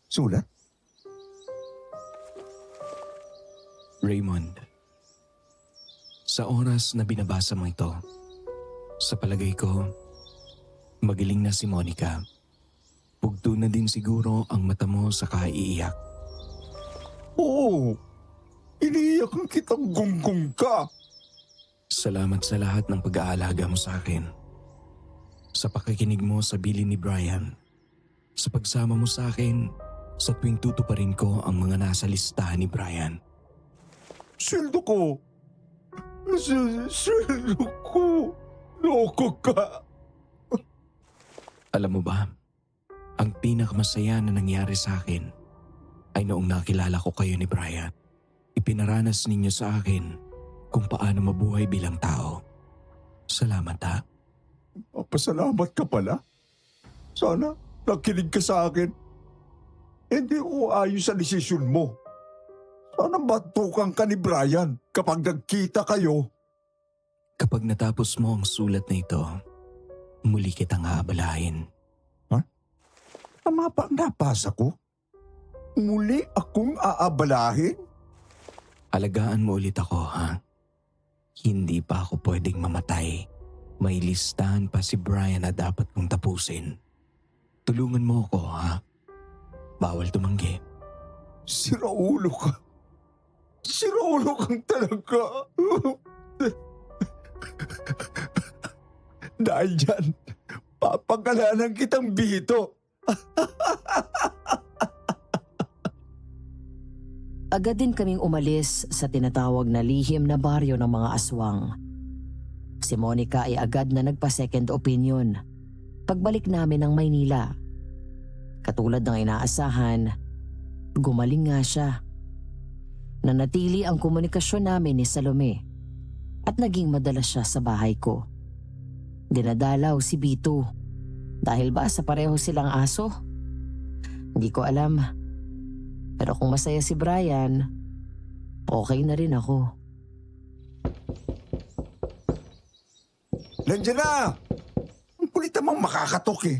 Sulat? Raymond, sa oras na binabasa mo ito, sa palagay ko, magiling na si Monica. Bugto na din siguro ang mata mo sa kaiiyak. Oo. Iniiyakan kitang gunggong ka. Salamat sa lahat ng pag-aalaga mo sa akin. Sa pakikinig mo sa bilin ni Brian. Sa pagsama mo sa akin sa tuwing tutuparin ko ang mga nasa listahan ni Brian. Sweldo ko. Sweldo ko. Loko ka. Alam mo ba, ang pinakamasaya na nangyari sa akin ay noong nakilala ko kayo ni Brian. Ipinaranas ninyo sa akin kung paano mabuhay bilang tao. Salamat ha. Pasalamat ka pala. Sana nakinig ka sa akin. Hindi ko ayos sa desisyon mo. Sana batukan ka ni Brian kapag nagkita kayo. Kapag natapos mo ang sulat na ito, muli kitang aabalahin. Tama ba ang nabasa ko? Muli akong aabalahin? Alagaan mo ulit ako, ha? Hindi pa ako pwedeng mamatay. May listahan pa si Brian na dapat kong tapusin. Tulungan mo ako, ha? Bawal tumanggi. Siraulo ka. Siraulo kang talaga. Dahil dyan, papangalanan kitang Bito. Agad din kaming umalis sa tinatawag na lihim na baryo ng mga aswang. Si Monica ay agad na nagpa-second opinion. Pagbalik namin ng Maynila, katulad ng inaasahan, gumaling nga siya. Nanatili ang komunikasyon namin ni Salome at naging madalas siya sa bahay ko. Dinadalaw si Bito. Dahil ba sa pareho silang aso? Hindi ko alam. Pero kung masaya si Brian, okay na rin ako. Nandiyan na! Ang kulit namang makakatok eh.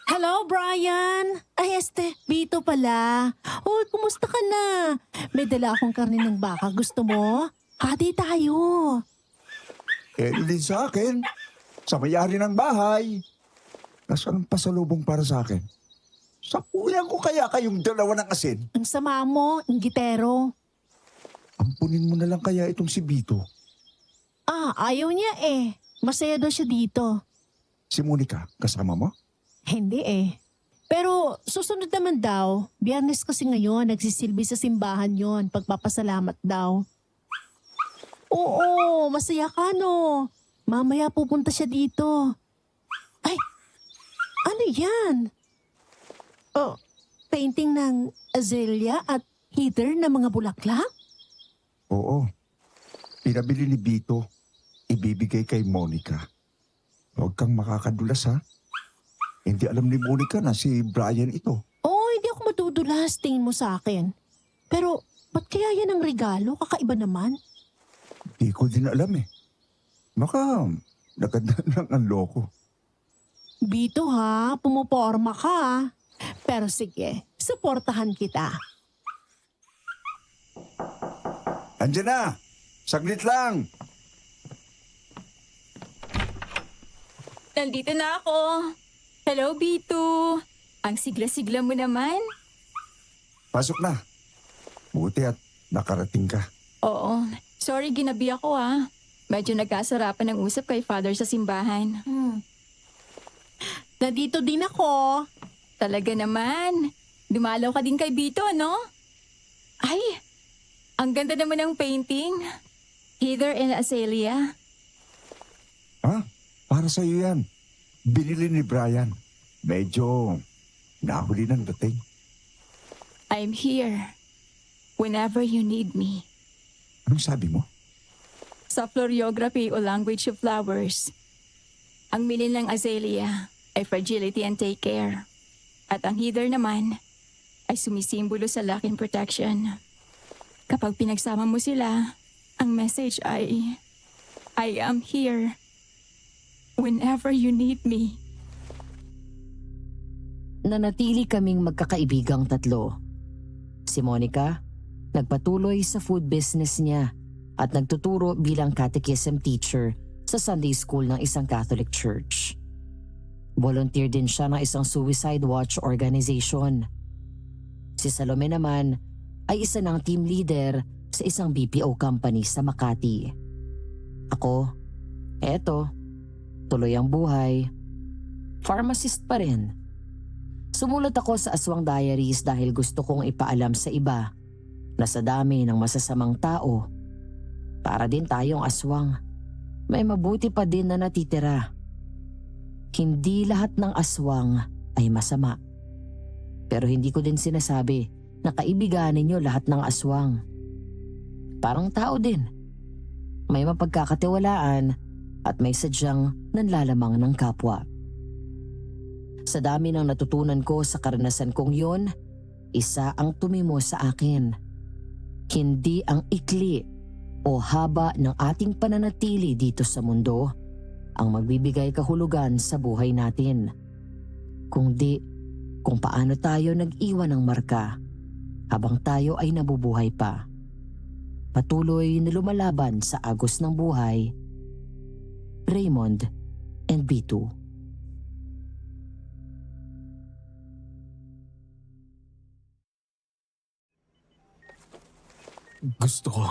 Hello, Brian! Ay, Bito pala. Oh, kumusta ka na? May dala akong karne ng baka. Gusto mo? Hati tayo. Din sa akin. Sa may-ari ng bahay. Nasaan ang pasalubong para sa akin? Sapuyan ko kaya kayong dalawa ng asin. Ang sama mo, inggitero. Ampunin mo na lang kaya itong si Bito. Ayaw niya eh. Masaya daw siya dito. Si Monica, kasama mo? Hindi eh. Pero susunod naman daw. Biyernes kasi ngayon, nagsisilbi sa simbahan yon. Pagpapasalamat daw. Oo, masaya ka no. Mamaya pupunta siya dito. Ay, ano yan? Oh, painting ng azalea at heather na mga bulaklak? Oo. Pinabili ni Bito. Ibibigay kay Monica. Huwag kang makakadulas ha. Hindi alam ni Monica na si Brian ito. Oh, hindi ako madudulas, tingin mo sa akin. Pero, ba't kaya yan ang regalo? Kakaiba naman. Di ko din alam eh. Baka naganda lang ang loko. Bito ha, pumuporma ka. Pero sige, suportahan kita. Andiyan na! Saglit lang! Nandito na ako. Hello, Bito. Ang sigla-sigla mo naman. Pasok na. Buti at nakarating ka. Oo. Sorry, ginabi ako Medyo nagkasarapan ng usap kay Father sa simbahan. Nandito din ako. Talaga naman. Dumalaw ka din kay Bito, no? Ay, ang ganda naman ng painting. Heather and Azalea. Ha? Para sa'yo yan. Binili ni Brian. Medyo nahuli ng dating. I'm here. Whenever you need me. Anong sabi mo? Sa floriography o language of flowers, ang meaning ng azalea ay fragility and take care. At ang heather naman ay sumisimbolo sa luck and protection. Kapag pinagsama mo sila, ang message ay, I am here whenever you need me. Nanatili kaming magkakaibigang tatlo. Si Monica, nagpatuloy sa food business niya at nagtuturo bilang catechism teacher sa Sunday school ng isang Catholic church. Volunteer din siya ng isang suicide watch organization. Si Salome naman ay isa ng team leader sa isang BPO company sa Makati. Ako, eto, tuloy ang buhay. Pharmacist pa rin. Sumulat ako sa Aswang Diaries dahil gusto kong ipaalam sa iba na sa dami ng masasamang tao, para din tayong aswang, may mabuti pa din na natitira. Hindi lahat ng aswang ay masama. Pero hindi ko din sinasabi na kaibiganin niyo lahat ng aswang. Parang tao din. May mapagkakatiwalaan at may sadyang nanlalamang ng kapwa. Sa dami ng natutunan ko sa karanasan kong yon, isa ang tumimo sa akin. Hindi ang ikli o haba ng ating pananatili dito sa mundo ang magbibigay kahulugan sa buhay natin. Kundi kung paano tayo nag-iwan ng marka habang tayo ay nabubuhay pa. Patuloy na lumalaban sa agos ng buhay. Raymond and B2. Gusto ko